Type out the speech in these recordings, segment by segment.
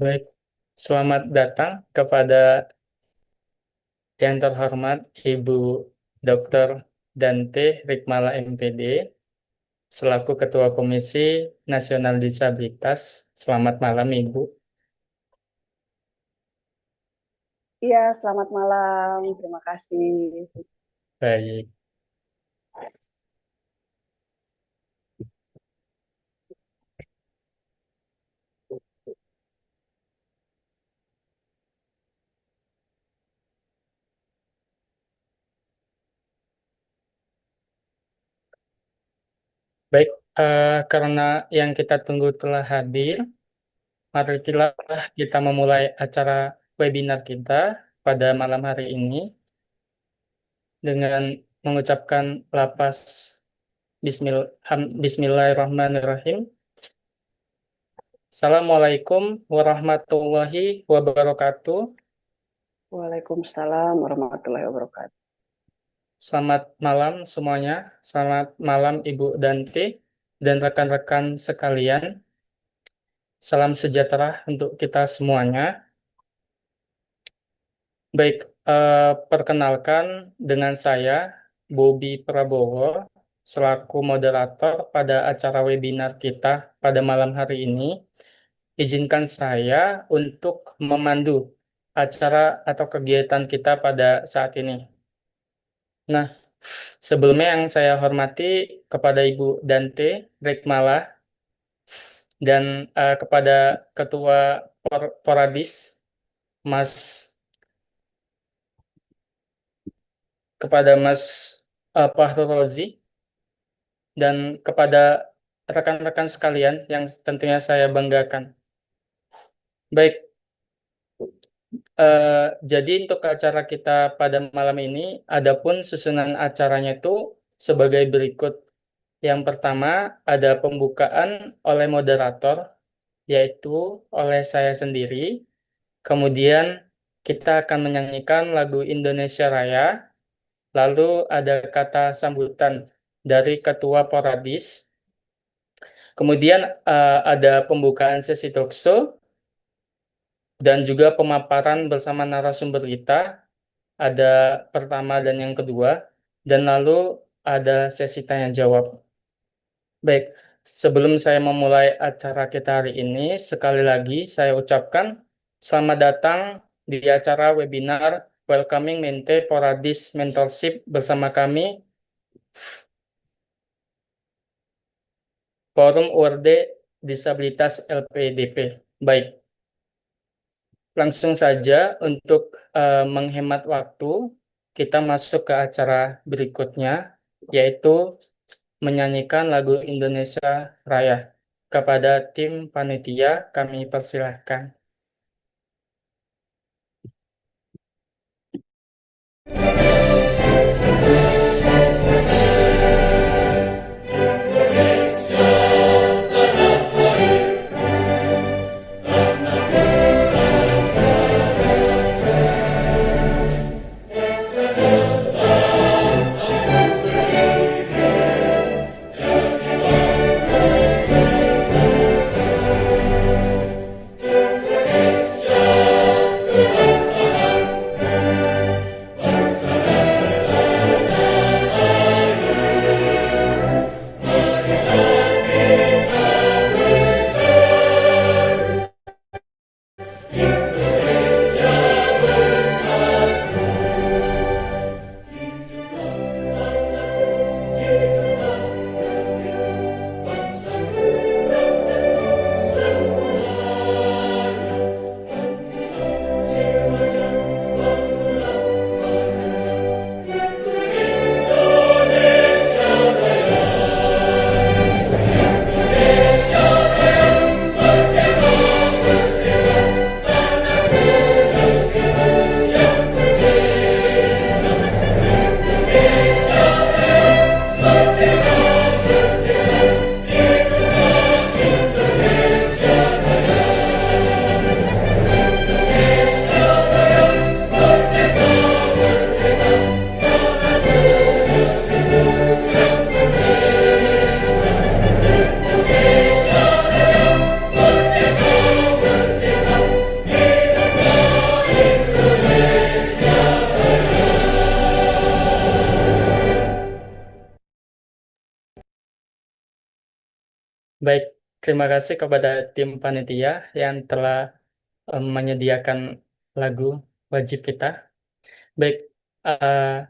Baik, selamat datang kepada yang terhormat Ibu Dr. Dante Rikmala MPD selaku Ketua Komisi Nasional Disabilitas. Selamat malam, Ibu. Iya, selamat malam. Terima kasih. Baik, baik. Karena yang kita tunggu telah hadir, marilah kita memulai acara webinar kita pada malam hari ini dengan mengucapkan lapas Bismillahirrahmanirrahim. Assalamualaikum warahmatullahi wabarakatuh. Waalaikumsalam warahmatullahi wabarakatuh. Selamat malam semuanya. Selamat malam Ibu Danti dan rekan-rekan sekalian. Salam sejahtera untuk kita semuanya. Baik, perkenalkan dengan saya Bobi Prabowo selaku moderator pada acara webinar kita pada malam hari ini. Izinkan saya untuk memandu acara atau kegiatan kita pada saat ini. Nah, sebelumnya yang saya hormati kepada Ibu Dante Rekmala dan kepada Ketua Poradis Mas kepada Mas Fahru Rozi dan kepada rekan-rekan sekalian yang tentunya saya banggakan. Baik, jadi untuk acara kita pada malam ini, adapun susunan acaranya itu sebagai berikut. Yang pertama ada pembukaan oleh moderator, yaitu oleh saya sendiri. Kemudian kita akan menyanyikan lagu Indonesia Raya. Lalu ada kata sambutan dari Ketua Poradis. Kemudian ada pembukaan sesi talkshow dan juga pemaparan bersama narasumber kita. Ada pertama dan yang kedua. Dan lalu ada sesi tanya jawab. Baik, sebelum saya memulai acara kita hari ini, sekali lagi saya ucapkan selamat datang di acara webinar Welcoming Mente Poradis Mentorship bersama kami, Forum URD Disabilitas LPDP. Baik, langsung saja untuk menghemat waktu, kita masuk ke acara berikutnya, yaitu menyanyikan lagu Indonesia Raya. Kepada tim panitia, kami persilahkan. Baik, terima kasih kepada tim panitia yang telah menyediakan lagu wajib kita. Baik, eh,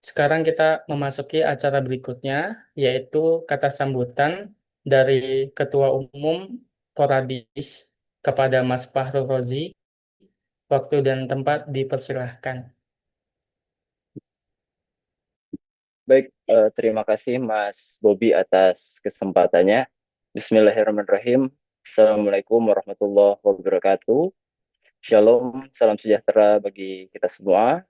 sekarang kita memasuki acara berikutnya, yaitu kata sambutan dari Ketua Umum Poradis kepada Mas Fahrul Rozi. Waktu dan tempat dipersilahkan. Baik, terima kasih Mas Bobi atas kesempatannya. Bismillahirrahmanirrahim. Assalamualaikum warahmatullahi wabarakatuh. Shalom, salam sejahtera bagi kita semua.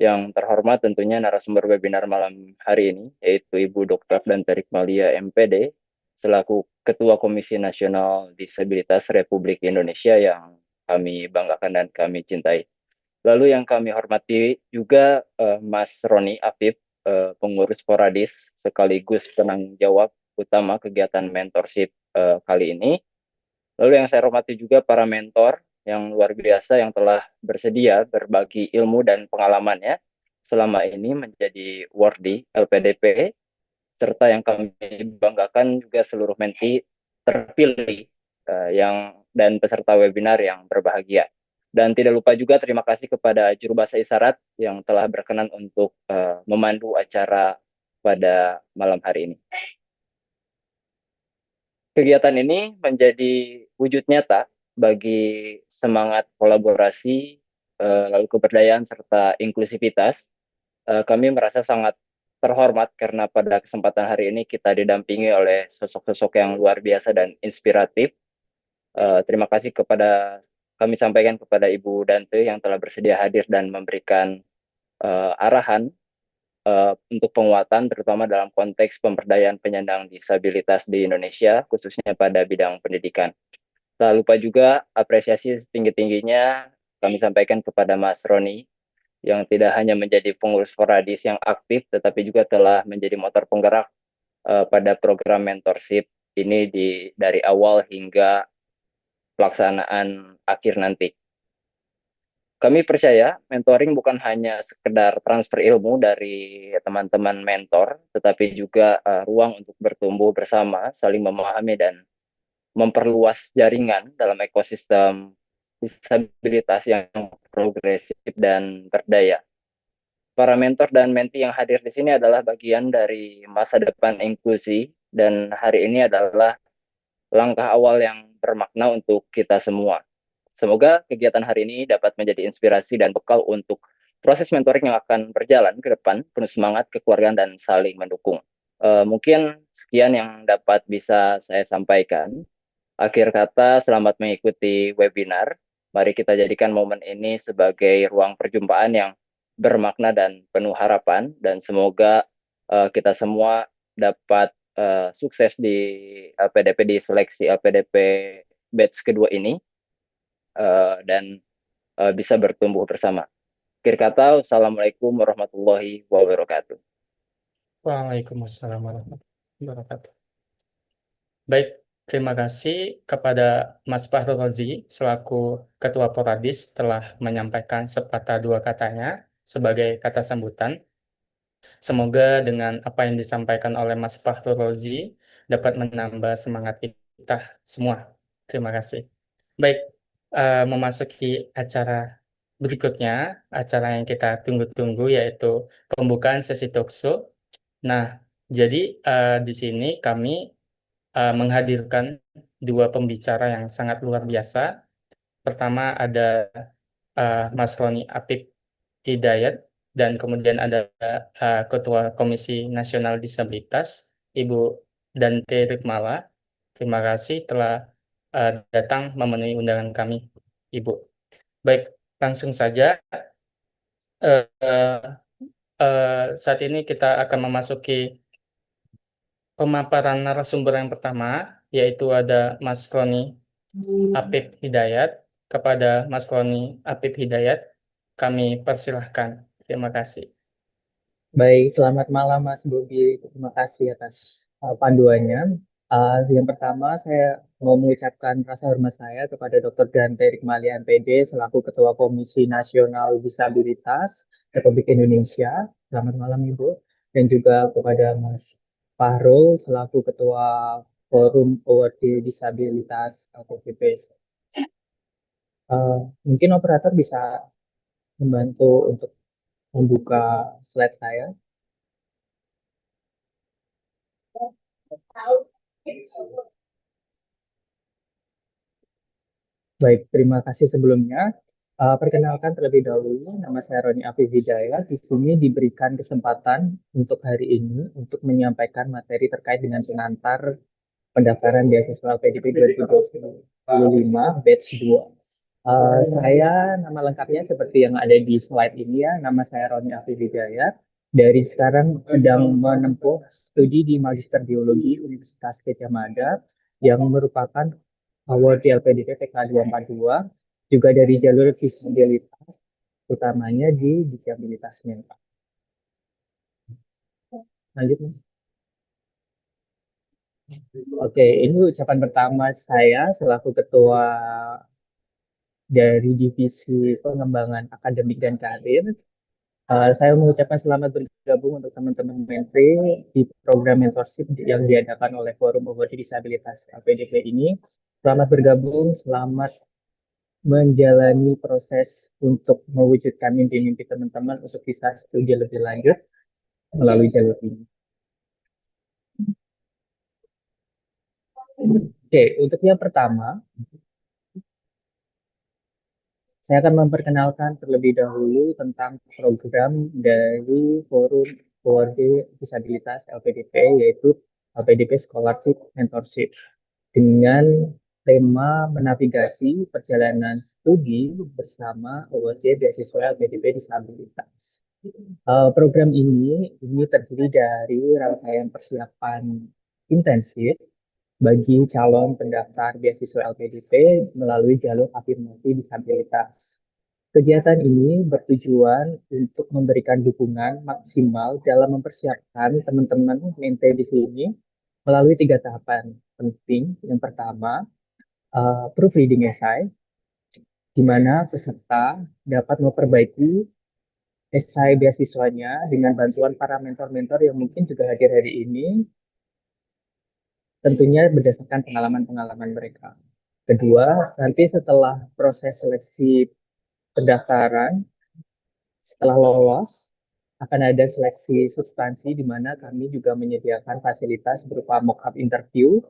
Yang terhormat tentunya narasumber webinar malam hari ini, yaitu Ibu Dr. Dante Rikmalia MPD, selaku Ketua Komisi Nasional Disabilitas Republik Indonesia yang kami banggakan dan kami cintai. Lalu yang kami hormati juga Mas Roni Afif, pengurus Poradis sekaligus penanggung jawab utama kegiatan mentorship kali ini. Lalu yang saya hormati juga para mentor yang luar biasa yang telah bersedia berbagi ilmu dan pengalamannya selama ini menjadi Wardi LPDP, serta yang kami banggakan juga seluruh menti terpilih dan peserta webinar yang berbahagia. Dan tidak lupa juga terima kasih kepada juru bahasa isyarat yang telah berkenan untuk memandu acara pada malam hari ini. Kegiatan ini menjadi wujud nyata bagi semangat kolaborasi, lalu keberdayaan serta inklusivitas. Kami merasa sangat terhormat karena pada kesempatan hari ini kita didampingi oleh sosok-sosok yang luar biasa dan inspiratif. Terima kasih kepada kami sampaikan kepada Ibu Dante yang telah bersedia hadir dan memberikan arahan untuk penguatan terutama dalam konteks pemberdayaan penyandang disabilitas di Indonesia khususnya pada bidang pendidikan. Tak lupa juga apresiasi setinggi-tingginya kami sampaikan kepada Mas Roni yang tidak hanya menjadi pengurus Poradis yang aktif tetapi juga telah menjadi motor penggerak pada program mentorship ini dari awal hingga pelaksanaan akhir nanti. Kami percaya mentoring bukan hanya sekedar transfer ilmu dari teman-teman mentor, tetapi juga ruang untuk bertumbuh bersama, saling memahami dan memperluas jaringan dalam ekosistem disabilitas yang progresif dan berdaya. Para mentor dan menti yang hadir di sini adalah bagian dari masa depan inklusi dan hari ini adalah langkah awal yang bermakna untuk kita semua. Semoga kegiatan hari ini dapat menjadi inspirasi dan bekal untuk proses mentoring yang akan berjalan ke depan, penuh semangat, kekeluargaan, dan saling mendukung. Mungkin sekian yang dapat bisa saya sampaikan. Akhir kata, selamat mengikuti webinar. Mari kita jadikan momen ini sebagai ruang perjumpaan yang bermakna dan penuh harapan. Dan semoga kita semua dapat sukses di LPDP, di seleksi LPDP batch kedua ini dan bisa bertumbuh bersama. Akhir kata, Assalamualaikum warahmatullahi wabarakatuh. Waalaikumsalam warahmatullahi wabarakatuh. Baik, terima kasih kepada Mas Fahrul Rozi selaku Ketua Poradis telah menyampaikan sepatah dua katanya sebagai kata sambutan. Semoga dengan apa yang disampaikan oleh Mas Fahrul Rozi dapat menambah semangat kita semua. Terima kasih. Baik, memasuki acara berikutnya, acara yang kita tunggu-tunggu yaitu pembukaan sesi talkshow. Nah, jadi di sini kami menghadirkan dua pembicara yang sangat luar biasa. Pertama ada Mas Roni Apip Hidayat dan kemudian ada Ketua Komisi Nasional Disabilitas Ibu Dante Rikmala. Terima kasih telah datang memenuhi undangan kami, Ibu. Baik, langsung saja. eh, eh, saat ini kita akan memasuki pemaparan narasumber yang pertama, yaitu ada Mas Roni Apip Hidayat. Kepada Mas Roni Apip Hidayat, kami persilahkan. Terima kasih. Baik, selamat malam Mas Bobi. Terima kasih atas panduannya. Yang pertama, saya mau mengucapkan rasa hormat saya kepada Dr. Dante Rikmalia MPD selaku Ketua Komisi Nasional Disabilitas Republik Indonesia. Selamat malam Ibu. Dan juga kepada Mas Fahrul selaku Ketua Forum Award Disabilitas LPDP. Mungkin operator bisa membantu untuk membuka slide saya. Baik, terima kasih sebelumnya. Perkenalkan terlebih dahulu, nama saya Roni Afif Wijaya. Di sini diberikan kesempatan untuk hari ini untuk menyampaikan materi terkait dengan pengantar pendaftaran beasiswa LPDP 2025 batch 2. Saya nama lengkapnya seperti yang ada di slide ini ya. Nama saya Roni Afif Wijaya. Dari sekarang sedang menempuh studi di Magister Biologi Universitas Gadjah Mada yang merupakan award di LPDP PK 242, juga dari jalur disabilitas, utamanya di disabilitas mental. Lanjut, Mas. Oke, ini ucapan pertama saya selaku ketua dari Divisi Pengembangan Akademik dan Karir. Saya mengucapkan selamat bergabung untuk teman-teman menteri di program mentorship yang diadakan oleh Forum Award Disabilitas LPDP ini. Selamat bergabung, selamat menjalani proses untuk mewujudkan mimpi-mimpi teman-teman untuk bisa studi lebih lanjut melalui jalur ini. Oke, untuk yang pertama, saya akan memperkenalkan terlebih dahulu tentang program dari Forum Award Disabilitas LPDP, yaitu LPDP Scholarship Mentorship, dengan tema menavigasi perjalanan studi bersama award beasiswa LPDP Disabilitas. Program ini terdiri dari rangkaian persiapan intensif bagi calon pendaftar beasiswa LPDP melalui jalur afirmasi disabilitas. Kegiatan ini bertujuan untuk memberikan dukungan maksimal dalam mempersiapkan teman-teman mente di sini melalui 3 tahapan penting. Yang pertama, proofreading essay, di mana peserta dapat memperbaiki esai beasiswanya dengan bantuan para mentor-mentor yang mungkin juga hadir hari ini, tentunya berdasarkan pengalaman-pengalaman mereka. Kedua, nanti setelah proses seleksi pendaftaran, setelah lolos, akan ada seleksi substansi di mana kami juga menyediakan fasilitas berupa mock-up interview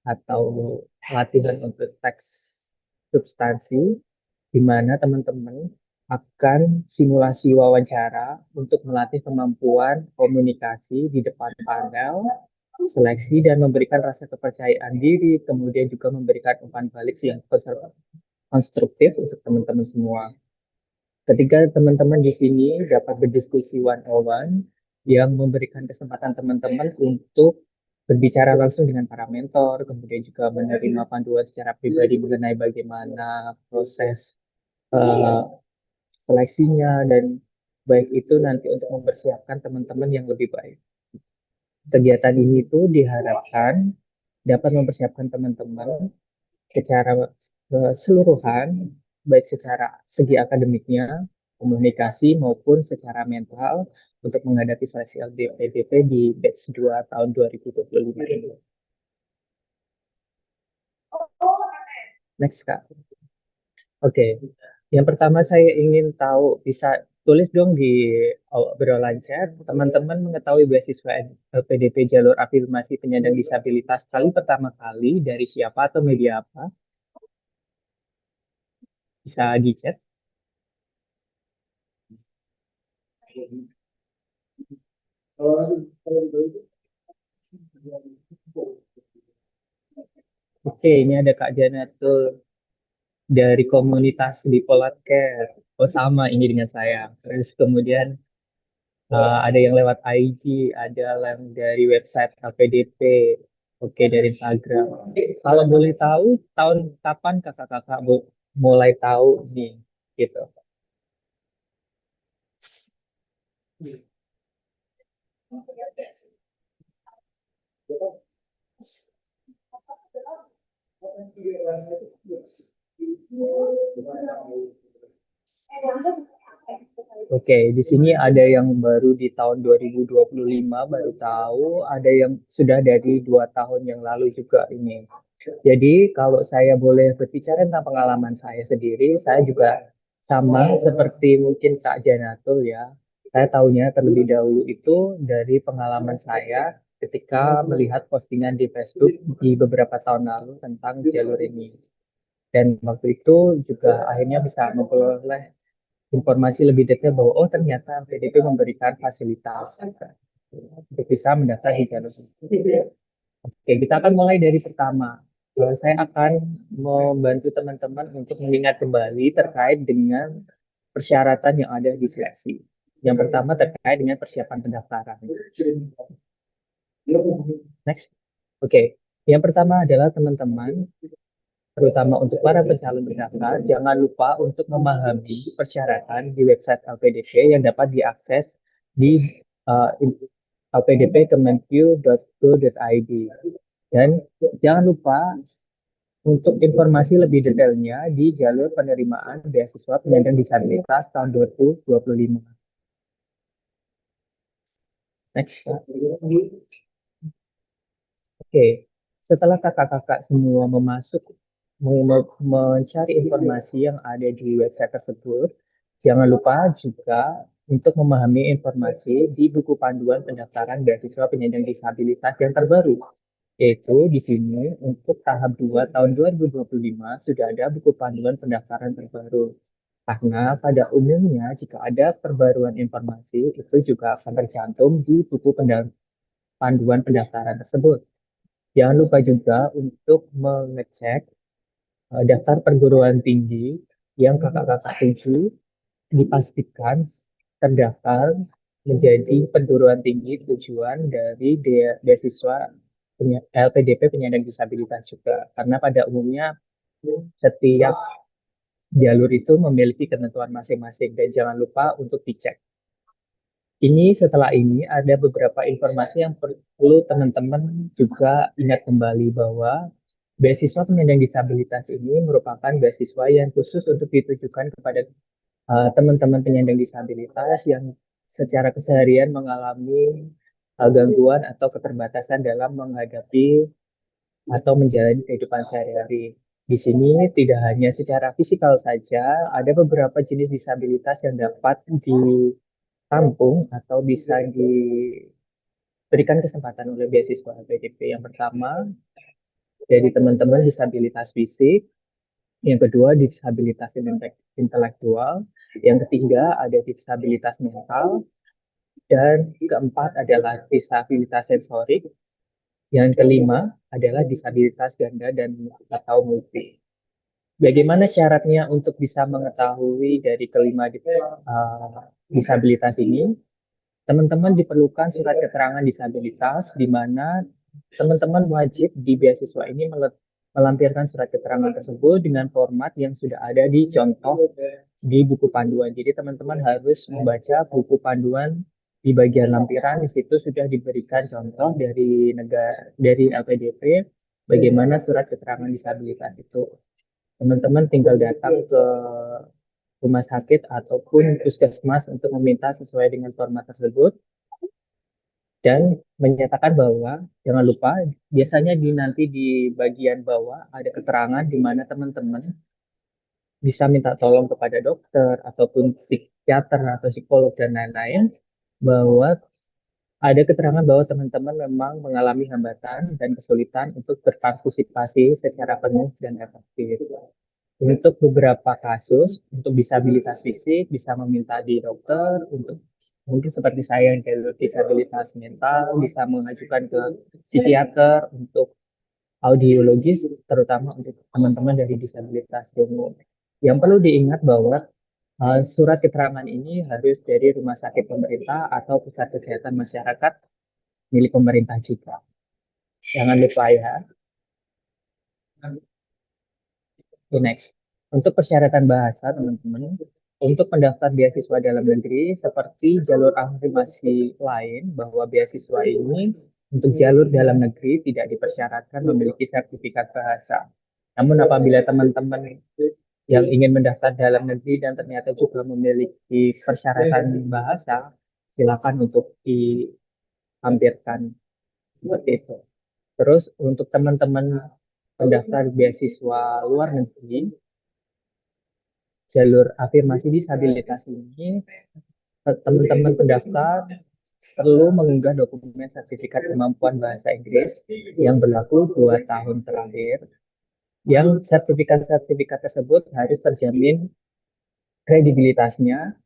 atau latihan untuk teks substansi, di mana teman-teman akan simulasi wawancara untuk melatih kemampuan komunikasi di depan panel, seleksi dan memberikan rasa kepercayaan diri, kemudian juga memberikan umpan balik yang konstruktif untuk teman-teman semua. Ketika teman-teman di sini dapat berdiskusi one on one yang memberikan kesempatan teman-teman untuk berbicara langsung dengan para mentor, kemudian juga menerima panduan secara pribadi mengenai bagaimana proses uh, seleksinya, dan baik itu nanti untuk mempersiapkan teman-teman yang lebih baik. Kegiatan ini tuh diharapkan dapat mempersiapkan teman-teman secara keseluruhan, baik secara segi akademiknya, komunikasi, maupun secara mental untuk menghadapi seleksi LPDP di batch 2 tahun 2025 ini. Next, Kak. Oke, yang pertama saya ingin tahu, bisa tulis dong di obrolan chat, teman-teman mengetahui beasiswa LPDP jalur afirmasi penyandang disabilitas kali pertama kali dari siapa atau media apa? Bisa di chat. Oke, ini ada Kak Jana tuh dari komunitas di Polatcare. Oh, sama ini dengan saya. Terus kemudian ada yang lewat IG, ada yang dari website LPDP, oke dari Instagram. Kalau boleh tahu, tahun kapan kakak-kakak mulai tahu nih, gitu. Oke, di sini ada yang baru di tahun 2025 baru tahu, ada yang sudah dari 2 tahun yang lalu juga ini. Jadi kalau saya boleh berbicara tentang pengalaman saya sendiri, saya juga sama seperti mungkin Kak Janatul ya. Saya tahunya terlebih dahulu itu dari pengalaman saya ketika melihat postingan di Facebook di beberapa tahun lalu tentang jalur ini. Dan waktu itu juga akhirnya bisa memperoleh informasi lebih detail bahwa oh ternyata PDP memberikan fasilitas untuk bisa mendaftar di jalur ini. Oke, kita akan mulai dari pertama. Saya akan membantu teman-teman untuk mengingat kembali terkait dengan persyaratan yang ada di seleksi. Yang pertama terkait dengan persiapan pendaftaran. Next. Oke, yang pertama adalah teman-teman, terutama untuk para pencalon pendaftar, jangan lupa untuk memahami persyaratan di website LPDP yang dapat diakses di lpdp.kemenq.go.id. Dan jangan lupa untuk informasi lebih detailnya di jalur penerimaan beasiswa penyandang disabilitas tahun 2025. Next. Oke, setelah kakak-kakak semua mencari informasi yang ada di website tersebut, jangan lupa juga untuk memahami informasi di buku panduan pendaftaran beasiswa penyandang disabilitas yang terbaru. Yaitu di sini untuk tahap 2 tahun 2025 sudah ada buku panduan pendaftaran terbaru. Karena pada umumnya jika ada perbaruan informasi itu juga akan tercantum di buku panduan pendaftaran tersebut. Jangan lupa juga untuk mengecek daftar perguruan tinggi yang kakak-kakak tuju dipastikan terdaftar menjadi perguruan tinggi tujuan dari beasiswa LPDP penyandang disabilitas juga. Karena pada umumnya setiap jalur itu memiliki ketentuan masing-masing dan jangan lupa untuk dicek. Setelah ini ada beberapa informasi yang perlu teman-teman juga ingat kembali bahwa beasiswa penyandang disabilitas ini merupakan beasiswa yang khusus untuk ditujukan kepada teman-teman penyandang disabilitas yang secara keseharian mengalami gangguan atau keterbatasan dalam menghadapi atau menjalani kehidupan sehari-hari. Di sini tidak hanya secara fisikal saja, ada beberapa jenis disabilitas yang dapat ditampung atau bisa diberikan kesempatan oleh beasiswa LPDP. Yang pertama, dari teman-teman disabilitas fisik, yang kedua disabilitas intelektual, yang ketiga ada disabilitas mental, dan keempat adalah disabilitas sensorik, yang kelima adalah disabilitas ganda dan atau multi. Bagaimana syaratnya untuk bisa mengetahui dari kelima disabilitas ini? Teman-teman diperlukan surat keterangan disabilitas di mana teman-teman wajib di beasiswa ini melampirkan surat keterangan tersebut dengan format yang sudah ada di contoh di buku panduan. Jadi teman-teman harus membaca buku panduan di bagian lampiran, di situ sudah diberikan contoh dari LPDP bagaimana surat keterangan disabilitas itu. Teman-teman tinggal datang ke rumah sakit ataupun puskesmas untuk meminta sesuai dengan format tersebut dan menyatakan bahwa jangan lupa biasanya nanti di bagian bawah ada keterangan di mana teman-teman bisa minta tolong kepada dokter ataupun psikiater atau psikolog dan lain-lain bahwa ada keterangan bahwa teman-teman memang mengalami hambatan dan kesulitan untuk berpartisipasi secara penuh dan efektif. Untuk beberapa kasus, untuk disabilitas fisik bisa meminta di dokter, untuk mungkin seperti saya yang jalur disabilitas mental bisa mengajukan ke psikiater, untuk audiologis terutama untuk teman-teman dari disabilitas umum. Yang perlu diingat bahwa surat keterangan ini harus dari rumah sakit pemerintah atau pusat kesehatan masyarakat milik pemerintah juga. Jangan lupa ya. Next. Untuk persyaratan bahasa, teman-teman, untuk pendaftar beasiswa dalam negeri, seperti jalur afirmasi lain, bahwa beasiswa ini untuk jalur dalam negeri tidak dipersyaratkan memiliki sertifikat bahasa. Namun apabila teman-teman yang ingin mendaftar dalam negeri dan ternyata juga memiliki persyaratan bahasa, silakan untuk dihampirkan seperti itu. Terus untuk teman-teman pendaftar beasiswa luar negeri, jalur afirmasi disabilitas ini, teman-teman pendaftar perlu mengunggah dokumen sertifikat kemampuan bahasa Inggris yang berlaku 2 tahun terakhir, yang sertifikat-sertifikat tersebut harus terjamin kredibilitasnya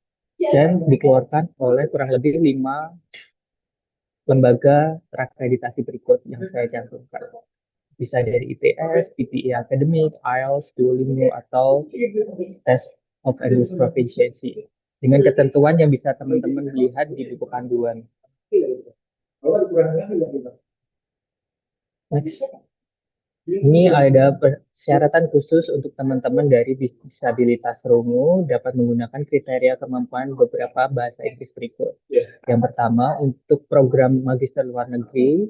dan dikeluarkan oleh kurang lebih 5 lembaga terakreditasi berikut yang saya cantumkan. Bisa dari ITS, PTE Academic, IELTS, Duolingo, atau Test of English Proficiency. Dengan ketentuan yang bisa teman-teman lihat di buku panduan. Next. Ini ada persyaratan khusus untuk teman-teman dari disabilitas rungu dapat menggunakan kriteria kemampuan beberapa bahasa Inggris berikut. Yang pertama, untuk program magister luar negeri,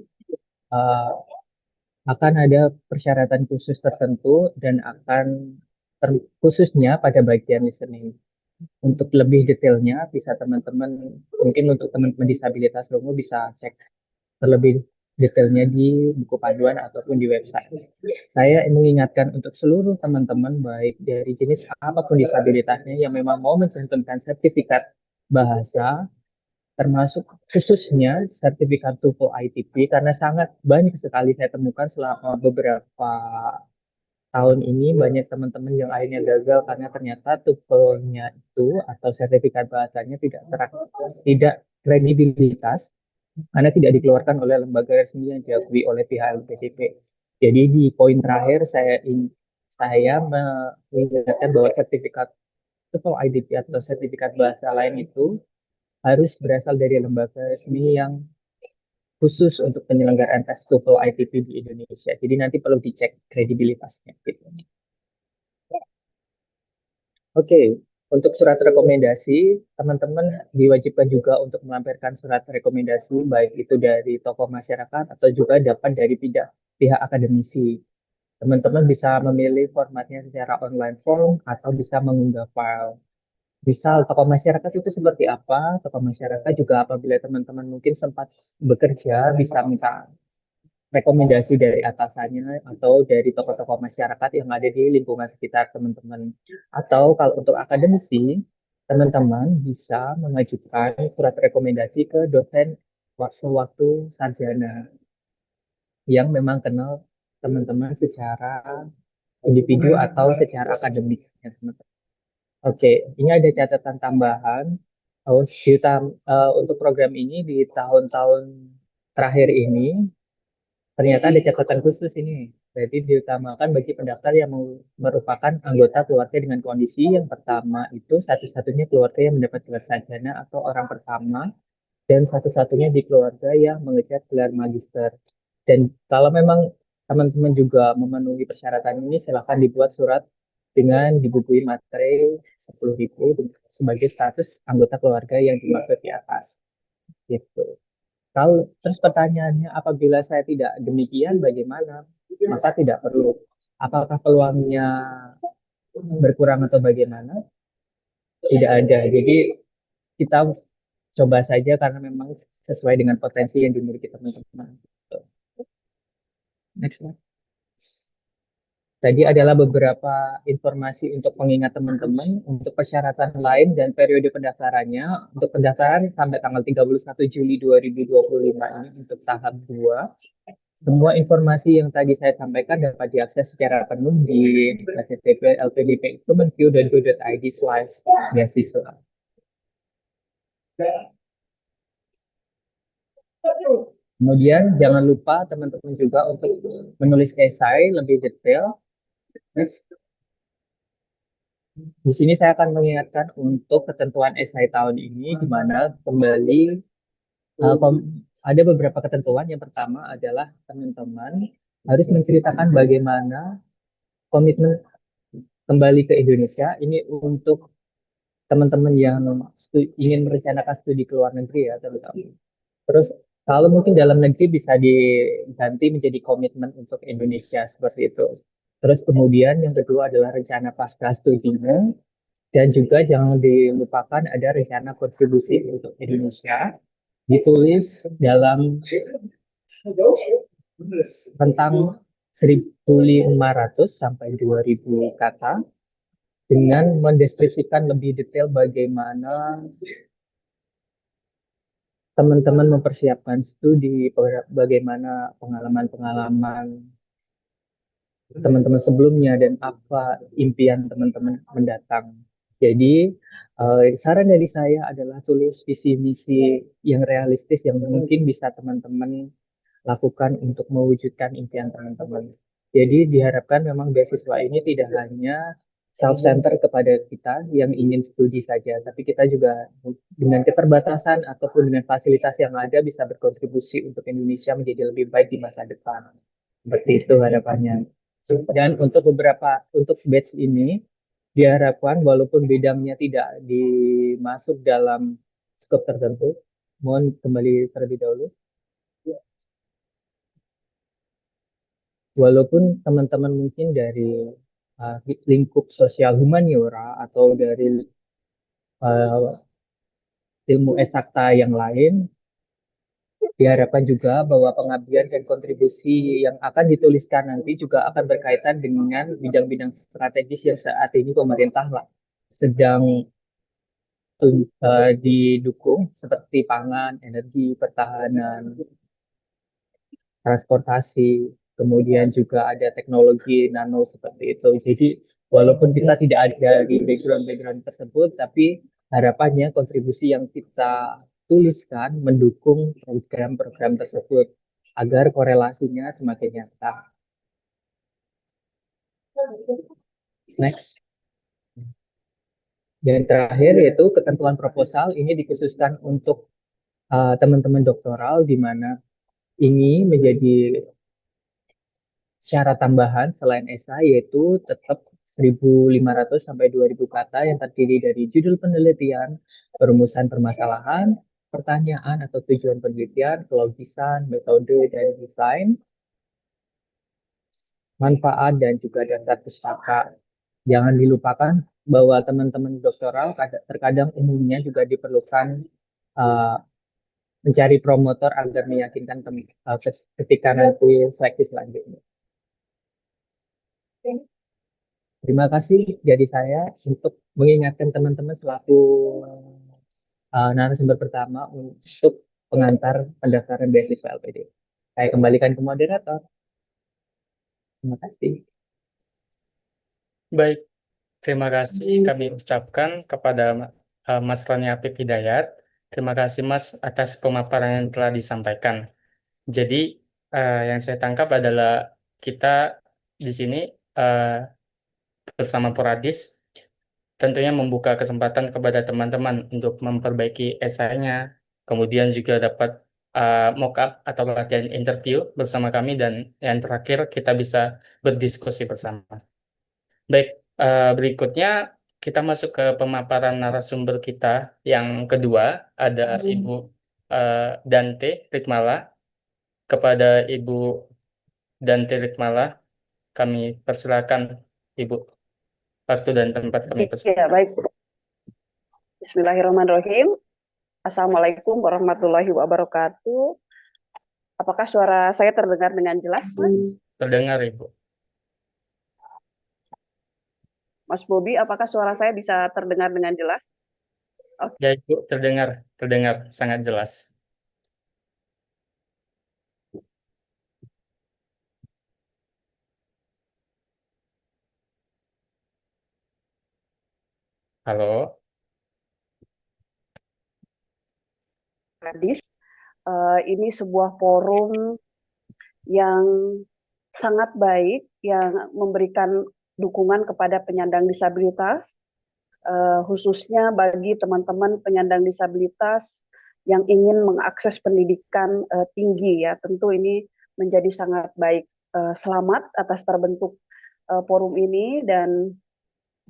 akan ada persyaratan khusus tertentu dan akan khususnya pada bagian listening. Untuk lebih detailnya, bisa teman-teman, mungkin untuk teman-teman disabilitas rungu bisa cek terlebih detailnya di buku panduan ataupun di website. Saya mengingatkan untuk seluruh teman-teman baik dari jenis apapun disabilitasnya yang memang mau mencantumkan sertifikat bahasa, termasuk khususnya sertifikat TOEFL ITP, karena sangat banyak sekali saya temukan selama beberapa tahun ini banyak teman-teman yang akhirnya gagal karena ternyata TOEFL-nya itu atau sertifikat bahasanya tidak kredibilitas karena tidak dikeluarkan oleh lembaga resmi yang diakui oleh pihak LPDP. Jadi di poin terakhir saya mengingatkan bahwa sertifikat TOEFL IDP atau sertifikat bahasa lain itu harus berasal dari lembaga resmi yang khusus untuk penyelenggaraan tes TOEFL ITP di Indonesia. Jadi nanti perlu dicek kredibilitasnya. Gitu. Oke, untuk surat rekomendasi, teman-teman diwajibkan juga untuk melampirkan surat rekomendasi, baik itu dari tokoh masyarakat atau juga dapat dari pihak akademisi. Teman-teman bisa memilih formatnya secara online form atau bisa mengunggah file. Misal tokoh masyarakat itu seperti apa? Tokoh masyarakat juga apabila teman-teman mungkin sempat bekerja, bisa minta rekomendasi dari atasannya atau dari tokoh-tokoh masyarakat yang ada di lingkungan sekitar teman-teman. Atau kalau untuk akademisi, teman-teman bisa mengajukan surat rekomendasi ke dosen sewaktu sarjana yang memang kenal teman-teman secara individu atau secara akademik. Oke, ini ada catatan tambahan. Untuk program ini di tahun-tahun terakhir ini ternyata ada catatan khusus ini. Jadi diutamakan bagi pendaftar yang merupakan anggota keluarga dengan kondisi yang pertama itu satu-satunya keluarga yang mendapat gelar sarjana atau orang pertama dan satu-satunya di keluarga yang mengejar gelar magister. Dan kalau memang teman-teman juga memenuhi persyaratan ini, silakan dibuat surat dengan dibukui materi 10.000 sebagai status anggota keluarga yang dimaksud di atas. Gitu. Kalau terus pertanyaannya, apabila saya tidak demikian, bagaimana? Maka tidak perlu. Apakah peluangnya berkurang atau bagaimana? Tidak ada. Jadi kita coba saja karena memang sesuai dengan potensi yang dimiliki teman-teman. Next slide. Tadi adalah beberapa informasi untuk pengingat teman-teman untuk persyaratan lain dan periode pendaftarannya. Untuk pendaftaran sampai tanggal 31 Juli 2025 ini untuk tahap 2. Semua informasi yang tadi saya sampaikan dapat diakses secara penuh di http://lpdp.kemenq.go.id/beasiswa. Kemudian jangan lupa teman-teman juga untuk menulis esai lebih detail. Next. Di sini saya akan mengingatkan untuk ketentuan esai tahun ini, di mana kembali ada beberapa ketentuan. Yang pertama adalah teman-teman harus menceritakan bagaimana komitmen kembali ke Indonesia. Ini untuk teman-teman yang ingin merencanakan studi ke luar negeri ya terutama. Terus kalau mungkin dalam negeri bisa diganti menjadi komitmen untuk Indonesia seperti itu. Terus kemudian yang kedua adalah rencana pasca studinya, dan juga jangan dilupakan ada rencana kontribusi untuk Indonesia ditulis dalam tentang 1.500 sampai 2.000 kata dengan mendeskripsikan lebih detail bagaimana teman-teman mempersiapkan studi, bagaimana pengalaman-pengalaman teman-teman sebelumnya dan apa impian teman-teman mendatang. Jadi saran dari saya adalah tulis visi misi yang realistis yang mungkin bisa teman-teman lakukan untuk mewujudkan impian teman-teman. Jadi diharapkan memang beasiswa ini tidak hanya self-center kepada kita yang ingin studi saja, tapi kita juga dengan keterbatasan ataupun dengan fasilitas yang ada bisa berkontribusi untuk Indonesia menjadi lebih baik di masa depan. Seperti itu harapannya. Dan untuk batch ini diharapkan walaupun bidangnya tidak dimasuk dalam skop tertentu, mohon kembali terlebih dahulu. Walaupun teman-teman mungkin dari lingkup sosial humaniora atau dari uh, ilmu eksakta yang lain, diharapkan juga bahwa pengabdian dan kontribusi yang akan dituliskan nanti juga akan berkaitan dengan bidang-bidang strategis yang saat ini pemerintah sedang didukung seperti pangan, energi, pertahanan, transportasi, kemudian juga ada teknologi nano seperti itu. Jadi walaupun kita tidak ada di background-background tersebut, tapi harapannya kontribusi yang kita tuliskan mendukung program-program tersebut agar korelasinya semakin nyata. Next. Dan terakhir yaitu ketentuan proposal ini dikhususkan untuk teman-teman doktoral di mana ini menjadi syarat tambahan selain esai yaitu tetap 1.500 sampai 2.000 kata yang terdiri dari judul penelitian, perumusan permasalahan, pertanyaan atau tujuan penelitian, kelogisan, metode, dan desain, manfaat, dan juga daftar pustaka. Jangan dilupakan bahwa teman-teman doktoral terkadang umumnya juga diperlukan uh, mencari promotor agar meyakinkan ketika nanti seleksi selanjutnya. Terima kasih jadi saya untuk mengingatkan teman-teman selaku narasumber pertama untuk pengantar pendaftaran beasiswa LPD. Saya kembalikan ke moderator. Terima kasih. Baik, terima kasih kami ucapkan kepada Mas Rani Apik Hidayat. Terima kasih Mas atas pemaparan yang telah disampaikan. Jadi yang saya tangkap adalah kita di sini bersama Poradis tentunya membuka kesempatan kepada teman-teman untuk memperbaiki esainya, kemudian juga dapat mock-up atau latihan interview bersama kami, dan yang terakhir kita bisa berdiskusi bersama. Baik, berikutnya kita masuk ke pemaparan narasumber kita yang kedua, ada Ibu Dante Rikmala. Kepada Ibu Dante Rikmala, kami persilakan Ibu, waktu dan tempat kami persilakan. Ya, baik. Bismillahirrahmanirrahim. Assalamualaikum warahmatullahi wabarakatuh. Apakah suara saya terdengar dengan jelas, Mas? Terdengar, Ibu. Mas Bobi, apakah suara saya bisa terdengar dengan jelas? Ya, Ibu, terdengar sangat jelas. Halo. Hadis, ini sebuah forum yang sangat baik, yang memberikan dukungan kepada penyandang disabilitas, khususnya bagi teman-teman penyandang disabilitas yang ingin mengakses pendidikan tinggi ya. Tentu ini menjadi sangat baik. Selamat atas terbentuk forum ini, dan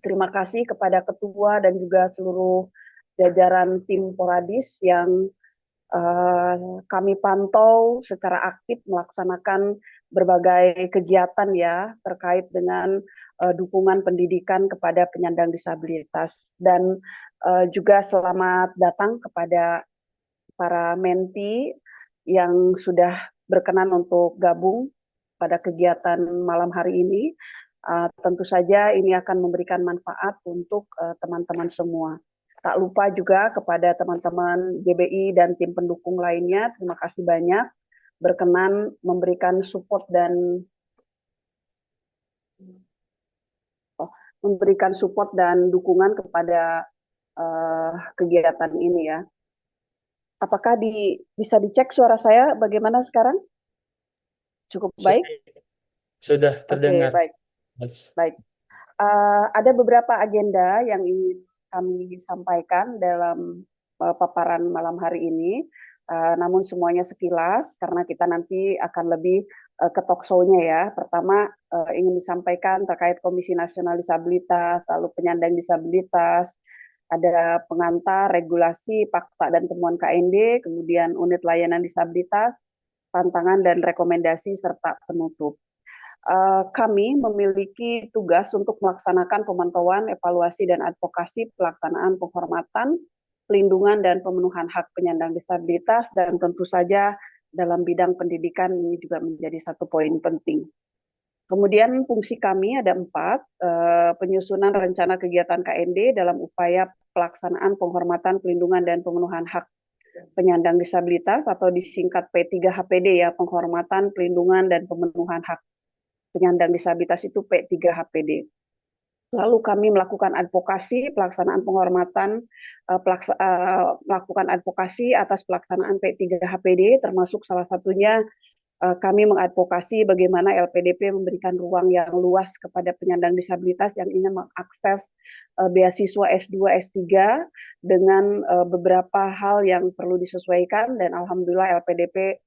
terima kasih kepada ketua dan juga seluruh jajaran tim Poradis yang kami pantau secara aktif melaksanakan berbagai kegiatan ya terkait dengan dukungan pendidikan kepada penyandang disabilitas, dan juga selamat datang kepada para menti yang sudah berkenan untuk gabung pada kegiatan malam hari ini. Tentu saja ini akan memberikan manfaat untuk teman-teman semua. Tak lupa juga kepada teman-teman GBI dan tim pendukung lainnya, terima kasih banyak berkenan memberikan support dan dukungan kepada kegiatan ini ya. Apakah bisa dicek suara saya bagaimana sekarang? Cukup baik? Sudah Oke, terdengar. baik. Mas. Baik. Ada beberapa agenda yang ingin kami sampaikan dalam paparan malam hari ini, namun semuanya sekilas karena kita nanti akan lebih ke talk show-nya ya. Pertama ingin disampaikan terkait Komisi Nasional Disabilitas, lalu penyandang disabilitas, ada pengantar, regulasi, fakta dan temuan KND, kemudian unit layanan disabilitas, tantangan dan rekomendasi serta penutup. Kami memiliki tugas untuk melaksanakan pemantauan, evaluasi, dan advokasi pelaksanaan penghormatan, pelindungan, dan pemenuhan hak penyandang disabilitas, dan tentu saja dalam bidang pendidikan ini juga menjadi satu poin penting. Kemudian fungsi kami ada 4, penyusunan rencana kegiatan KND dalam upaya pelaksanaan penghormatan, pelindungan, dan pemenuhan hak penyandang disabilitas atau disingkat P3HPD ya, penghormatan, pelindungan, dan pemenuhan hak penyandang disabilitas itu P3HPD. Lalu kami melakukan advokasi pelaksanaan penghormatan, melakukan advokasi atas pelaksanaan P3HPD, termasuk salah satunya kami mengadvokasi bagaimana LPDP memberikan ruang yang luas kepada penyandang disabilitas yang ingin mengakses beasiswa S2, S3 dengan beberapa hal yang perlu disesuaikan, dan alhamdulillah LPDP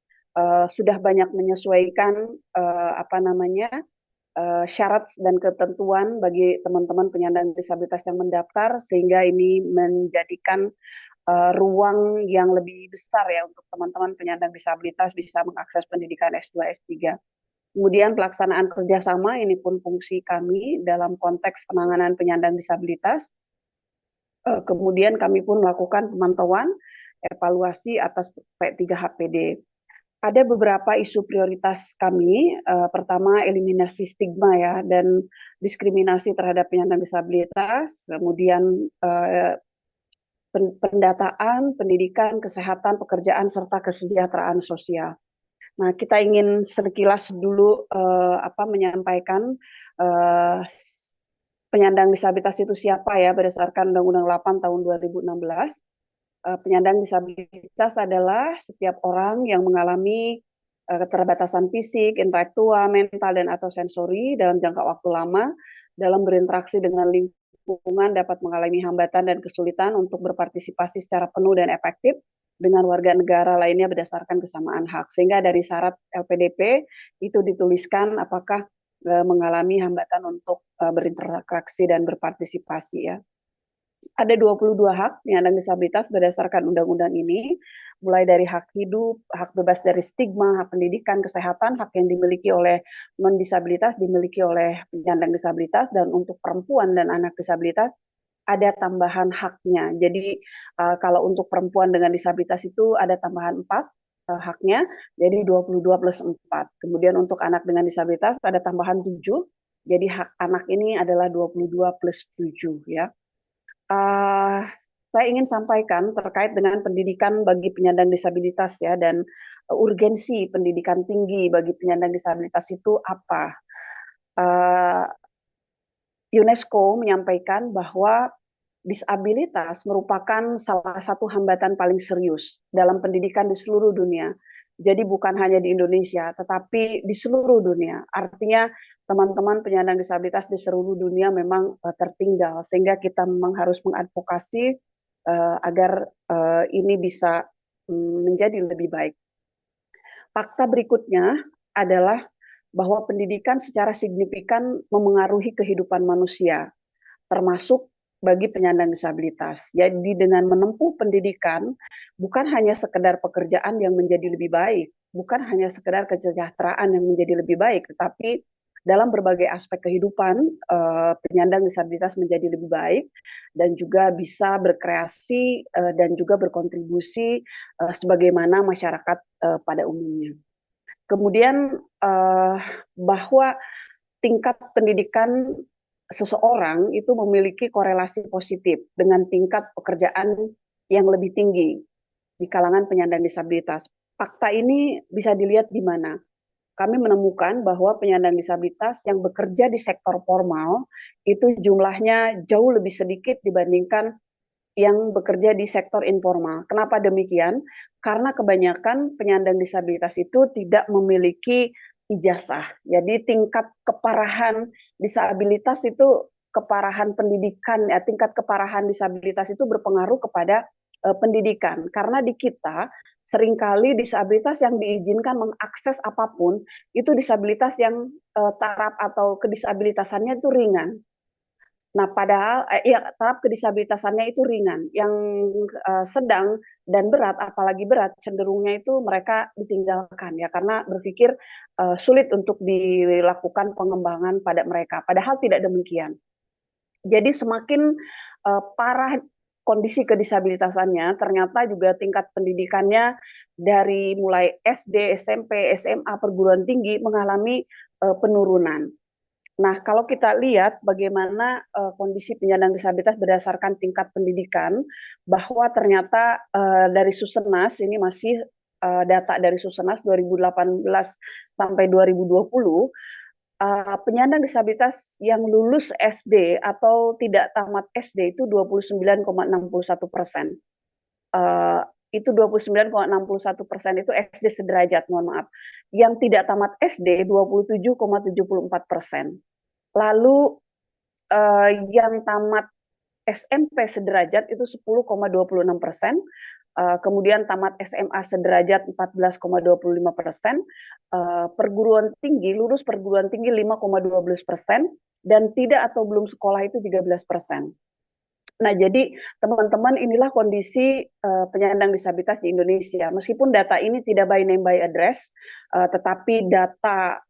sudah banyak menyesuaikan syarat dan ketentuan bagi teman-teman penyandang disabilitas yang mendaftar, sehingga ini menjadikan ruang yang lebih besar ya untuk teman-teman penyandang disabilitas bisa mengakses pendidikan S2, S3. Kemudian pelaksanaan kerjasama, ini pun fungsi kami dalam konteks penanganan penyandang disabilitas. Kemudian kami pun melakukan pemantauan, evaluasi atas P3HPD. Ada beberapa isu prioritas kami. Pertama, eliminasi stigma ya dan diskriminasi terhadap penyandang disabilitas. Kemudian pendataan, pendidikan, kesehatan, pekerjaan, serta kesejahteraan sosial. Nah, kita ingin sekilas dulu menyampaikan penyandang disabilitas itu siapa ya, berdasarkan Undang-Undang 8 tahun 2016. Penyandang disabilitas adalah setiap orang yang mengalami keterbatasan fisik, intelektual, mental, dan atau sensori dalam jangka waktu lama dalam berinteraksi dengan lingkungan, dapat mengalami hambatan dan kesulitan untuk berpartisipasi secara penuh dan efektif dengan warga negara lainnya berdasarkan kesamaan hak. Sehingga dari syarat LPDP itu dituliskan apakah mengalami hambatan untuk berinteraksi dan berpartisipasi ya. Ada 22 hak penyandang disabilitas berdasarkan undang-undang ini, mulai dari hak hidup, hak bebas dari stigma, hak pendidikan, kesehatan, hak yang dimiliki oleh non-disabilitas dimiliki oleh penyandang disabilitas, dan untuk perempuan dan anak disabilitas ada tambahan haknya. Jadi kalau untuk perempuan dengan disabilitas itu ada tambahan 4 haknya, jadi 22 plus 4. Kemudian untuk anak dengan disabilitas ada tambahan 7, jadi hak anak ini adalah 22 plus 7 ya. Saya ingin sampaikan terkait dengan pendidikan bagi penyandang disabilitas ya, dan urgensi pendidikan tinggi bagi penyandang disabilitas itu apa. UNESCO menyampaikan bahwa disabilitas merupakan salah satu hambatan paling serius dalam pendidikan di seluruh dunia. Jadi bukan hanya di Indonesia, tetapi di seluruh dunia. Artinya teman-teman penyandang disabilitas di seluruh dunia memang tertinggal, sehingga kita memang harus mengadvokasi agar ini bisa menjadi lebih baik. Fakta berikutnya adalah bahwa pendidikan secara signifikan memengaruhi kehidupan manusia, termasuk bagi penyandang disabilitas. Jadi dengan menempuh pendidikan, bukan hanya sekedar pekerjaan yang menjadi lebih baik, bukan hanya sekedar kesejahteraan yang menjadi lebih baik, tetapi dalam berbagai aspek kehidupan penyandang disabilitas menjadi lebih baik dan juga bisa berkreasi dan juga berkontribusi sebagaimana masyarakat pada umumnya. Kemudian bahwa tingkat pendidikan seseorang itu memiliki korelasi positif dengan tingkat pekerjaan yang lebih tinggi di kalangan penyandang disabilitas. Fakta ini bisa dilihat di mana? Kami menemukan bahwa penyandang disabilitas yang bekerja di sektor formal itu jumlahnya jauh lebih sedikit dibandingkan yang bekerja di sektor informal. Kenapa demikian? Karena kebanyakan penyandang disabilitas itu tidak memiliki ijazah. Jadi tingkat keparahan disabilitas itu keparahan pendidikan, ya, tingkat keparahan disabilitas itu berpengaruh kepada pendidikan. Karena di kita seringkali disabilitas yang diizinkan mengakses apapun itu disabilitas yang taraf atau kedisabilitasannya itu ringan. Nah, padahal ya tahap kedisabilitasannya itu ringan, yang sedang dan berat, apalagi berat, cenderungnya itu mereka ditinggalkan ya karena berpikir sulit untuk dilakukan pengembangan pada mereka. Padahal tidak demikian. Jadi semakin parah kondisi kedisabilitasannya, ternyata juga tingkat pendidikannya dari mulai SD, SMP, SMA, perguruan tinggi mengalami penurunan. Nah, kalau kita lihat bagaimana kondisi penyandang disabilitas berdasarkan tingkat pendidikan, bahwa ternyata dari Susenas, ini masih data dari Susenas 2018 sampai 2020, penyandang disabilitas yang lulus SD atau tidak tamat SD itu 29,61%. Itu 29,61% itu SD sederajat, mohon maaf. Yang tidak tamat SD 27,74%. Lalu yang tamat SMP sederajat itu 10,26%, kemudian tamat SMA sederajat 14,25%, perguruan tinggi, lulus perguruan tinggi 5,12%, dan tidak atau belum sekolah itu 13%. Nah, jadi teman-teman inilah kondisi penyandang disabilitas di Indonesia. Meskipun data ini tidak by name by address, tetapi data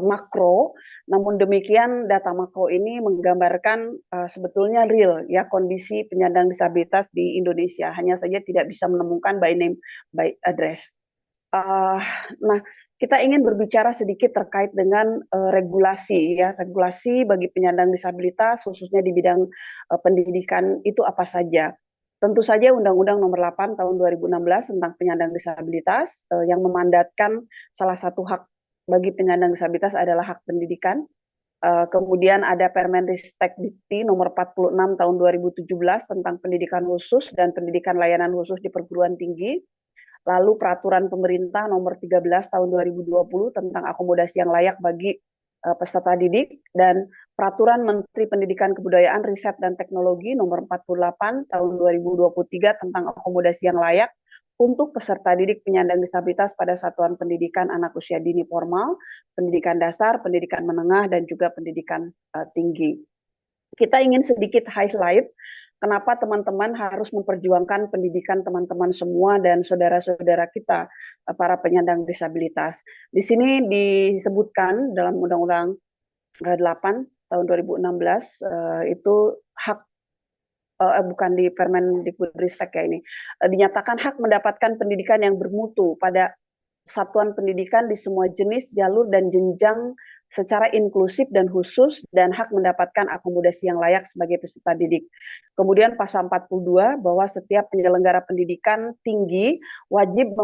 makro, namun demikian data makro ini menggambarkan sebetulnya real ya kondisi penyandang disabilitas di Indonesia. Hanya saja tidak bisa menemukan by name by address. Nah, kita ingin berbicara sedikit terkait dengan regulasi ya, regulasi bagi penyandang disabilitas khususnya di bidang pendidikan itu apa saja. Tentu saja Undang-Undang Nomor 8 Tahun 2016 tentang penyandang disabilitas yang memandatkan salah satu hak bagi penyandang disabilitas adalah hak pendidikan. Kemudian ada Permendikbud Nomor 46 Tahun 2017 tentang pendidikan khusus dan pendidikan layanan khusus di perguruan tinggi. Lalu Peraturan Pemerintah Nomor 13 Tahun 2020 tentang akomodasi yang layak bagi peserta didik, dan Peraturan Menteri Pendidikan Kebudayaan, Riset dan Teknologi Nomor 48 Tahun 2023 tentang akomodasi yang layak untuk peserta didik penyandang disabilitas pada satuan pendidikan anak usia dini formal, pendidikan dasar, pendidikan menengah, dan juga pendidikan tinggi. Kita ingin sedikit highlight kenapa teman-teman harus memperjuangkan pendidikan teman-teman semua dan saudara-saudara kita, para penyandang disabilitas. Di sini disebutkan dalam Undang-Undang 8 tahun 2016 itu hak bukan di Permendikbudristek ya ini, dinyatakan hak mendapatkan pendidikan yang bermutu pada satuan pendidikan di semua jenis, jalur, dan jenjang secara inklusif dan khusus, dan hak mendapatkan akomodasi yang layak sebagai peserta didik. Kemudian pasal 42 bahwa setiap penyelenggara pendidikan tinggi wajib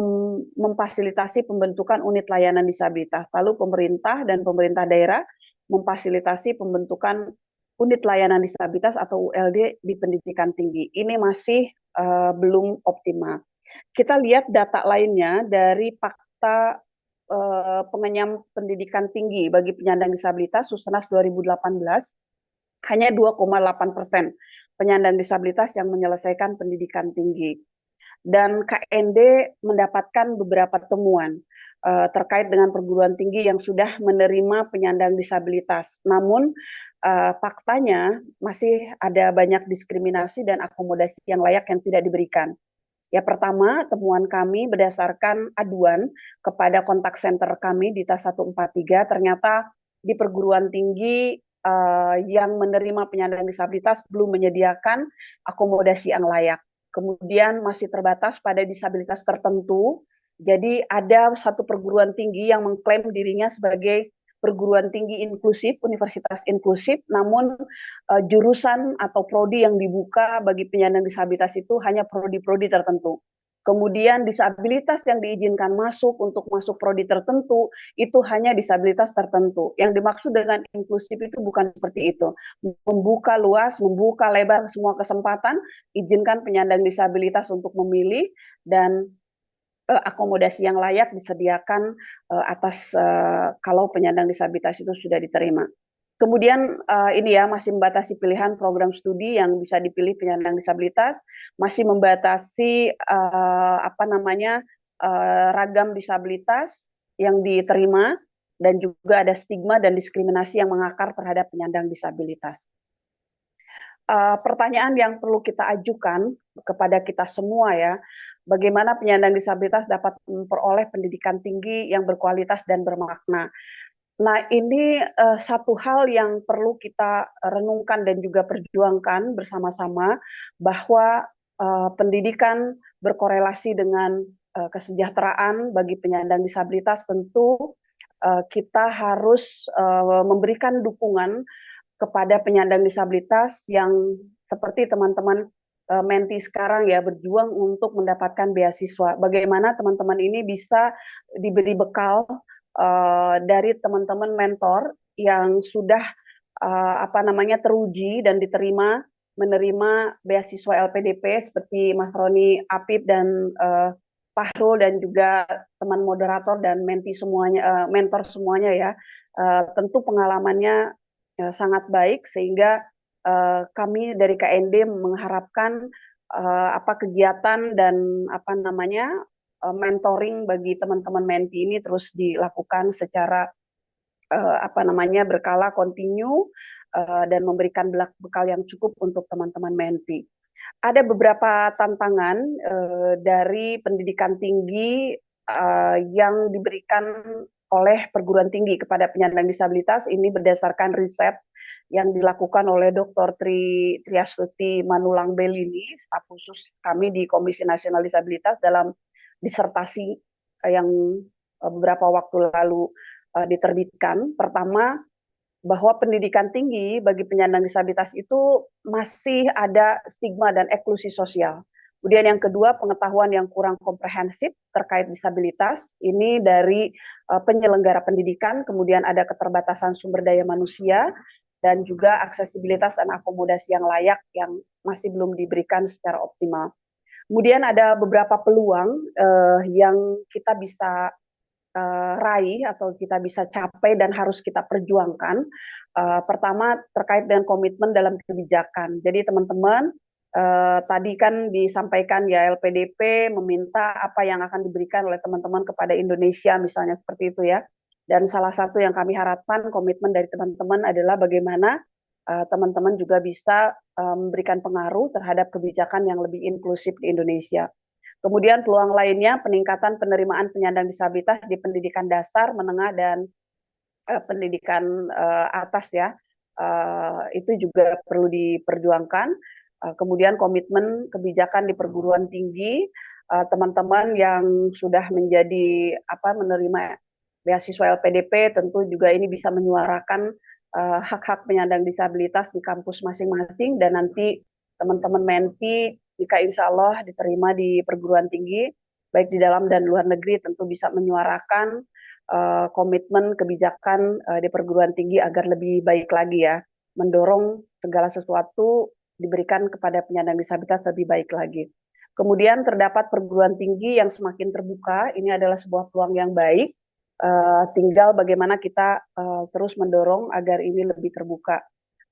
memfasilitasi pembentukan unit layanan disabilitas. Lalu pemerintah dan pemerintah daerah memfasilitasi pembentukan unit layanan disabilitas atau ULD di pendidikan tinggi. Ini masih belum optimal. Kita lihat data lainnya dari Fakta Pengenyam Pendidikan Tinggi bagi penyandang disabilitas Susenas 2018, hanya 2,8% penyandang disabilitas yang menyelesaikan pendidikan tinggi. Dan KND mendapatkan beberapa temuan terkait dengan perguruan tinggi yang sudah menerima penyandang disabilitas. Namun faktanya masih ada banyak diskriminasi dan akomodasi yang layak yang tidak diberikan. Ya, pertama, temuan kami berdasarkan aduan kepada kontak center kami di TAS 143, ternyata di perguruan tinggi yang menerima penyandang disabilitas belum menyediakan akomodasi yang layak. Kemudian masih terbatas pada disabilitas tertentu. Jadi ada satu perguruan tinggi yang mengklaim dirinya sebagai perguruan tinggi inklusif, universitas inklusif, namun jurusan atau prodi yang dibuka bagi penyandang disabilitas itu hanya prodi-prodi tertentu. Kemudian disabilitas yang diizinkan masuk untuk masuk prodi tertentu itu hanya disabilitas tertentu. Yang dimaksud dengan inklusif itu bukan seperti itu. Membuka luas, membuka lebar semua kesempatan, izinkan penyandang disabilitas untuk memilih dan akomodasi yang layak disediakan atas kalau penyandang disabilitas itu sudah diterima. Kemudian ini ya masih membatasi pilihan program studi yang bisa dipilih penyandang disabilitas, masih membatasi ragam disabilitas yang diterima dan juga ada stigma dan diskriminasi yang mengakar terhadap penyandang disabilitas. Pertanyaan yang perlu kita ajukan kepada kita semua ya, bagaimana penyandang disabilitas dapat memperoleh pendidikan tinggi yang berkualitas dan bermakna. Nah, ini satu hal yang perlu kita renungkan dan juga perjuangkan bersama-sama bahwa pendidikan berkorelasi dengan kesejahteraan bagi penyandang disabilitas. Tentu kita harus memberikan dukungan kepada penyandang disabilitas yang seperti teman-teman Menti sekarang ya berjuang untuk mendapatkan beasiswa. Bagaimana teman-teman ini bisa diberi bekal dari teman-teman mentor yang sudah teruji dan diterima menerima beasiswa LPDP seperti Mas Roni Apip dan Fahrul dan juga teman moderator dan menti semuanya, mentor semuanya ya. Tentu pengalamannya sangat baik sehingga kami dari KND mengharapkan kegiatan dan mentoring bagi teman-teman menti ini terus dilakukan secara berkala, kontinu dan memberikan bekal yang cukup untuk teman-teman menti. Ada beberapa tantangan dari pendidikan tinggi yang diberikan oleh perguruan tinggi kepada penyandang disabilitas. Ini berdasarkan riset yang dilakukan oleh Dr. Triastuti Manulang Belini, staf khusus kami di Komisi Nasional Disabilitas dalam disertasi yang beberapa waktu lalu diterbitkan. Pertama, bahwa pendidikan tinggi bagi penyandang disabilitas itu masih ada stigma dan eksklusi sosial. Kemudian yang kedua, pengetahuan yang kurang komprehensif terkait disabilitas. Ini dari penyelenggara pendidikan, kemudian ada keterbatasan sumber daya manusia, dan juga aksesibilitas dan akomodasi yang layak yang masih belum diberikan secara optimal. Kemudian ada beberapa peluang yang kita bisa raih atau kita bisa capai dan harus kita perjuangkan. Pertama terkait dengan komitmen dalam kebijakan. Jadi teman-teman tadi kan disampaikan ya LPDP meminta apa yang akan diberikan oleh teman-teman kepada Indonesia misalnya seperti itu ya. Dan salah satu yang kami harapkan komitmen dari teman-teman adalah bagaimana teman-teman juga bisa memberikan pengaruh terhadap kebijakan yang lebih inklusif di Indonesia. Kemudian peluang lainnya peningkatan penerimaan penyandang disabilitas di pendidikan dasar, menengah, dan pendidikan atas ya. Itu juga perlu diperjuangkan. Kemudian komitmen kebijakan di perguruan tinggi, teman-teman yang sudah menjadi menerima beasiswa LPDP tentu juga ini bisa menyuarakan hak-hak penyandang disabilitas di kampus masing-masing dan nanti teman-teman menti jika insya Allah diterima di perguruan tinggi baik di dalam dan luar negeri tentu bisa menyuarakan komitmen kebijakan di perguruan tinggi agar lebih baik lagi ya, mendorong segala sesuatu diberikan kepada penyandang disabilitas lebih baik lagi. Kemudian terdapat perguruan tinggi yang semakin terbuka, ini adalah sebuah peluang yang baik. Tinggal bagaimana kita terus mendorong agar ini lebih terbuka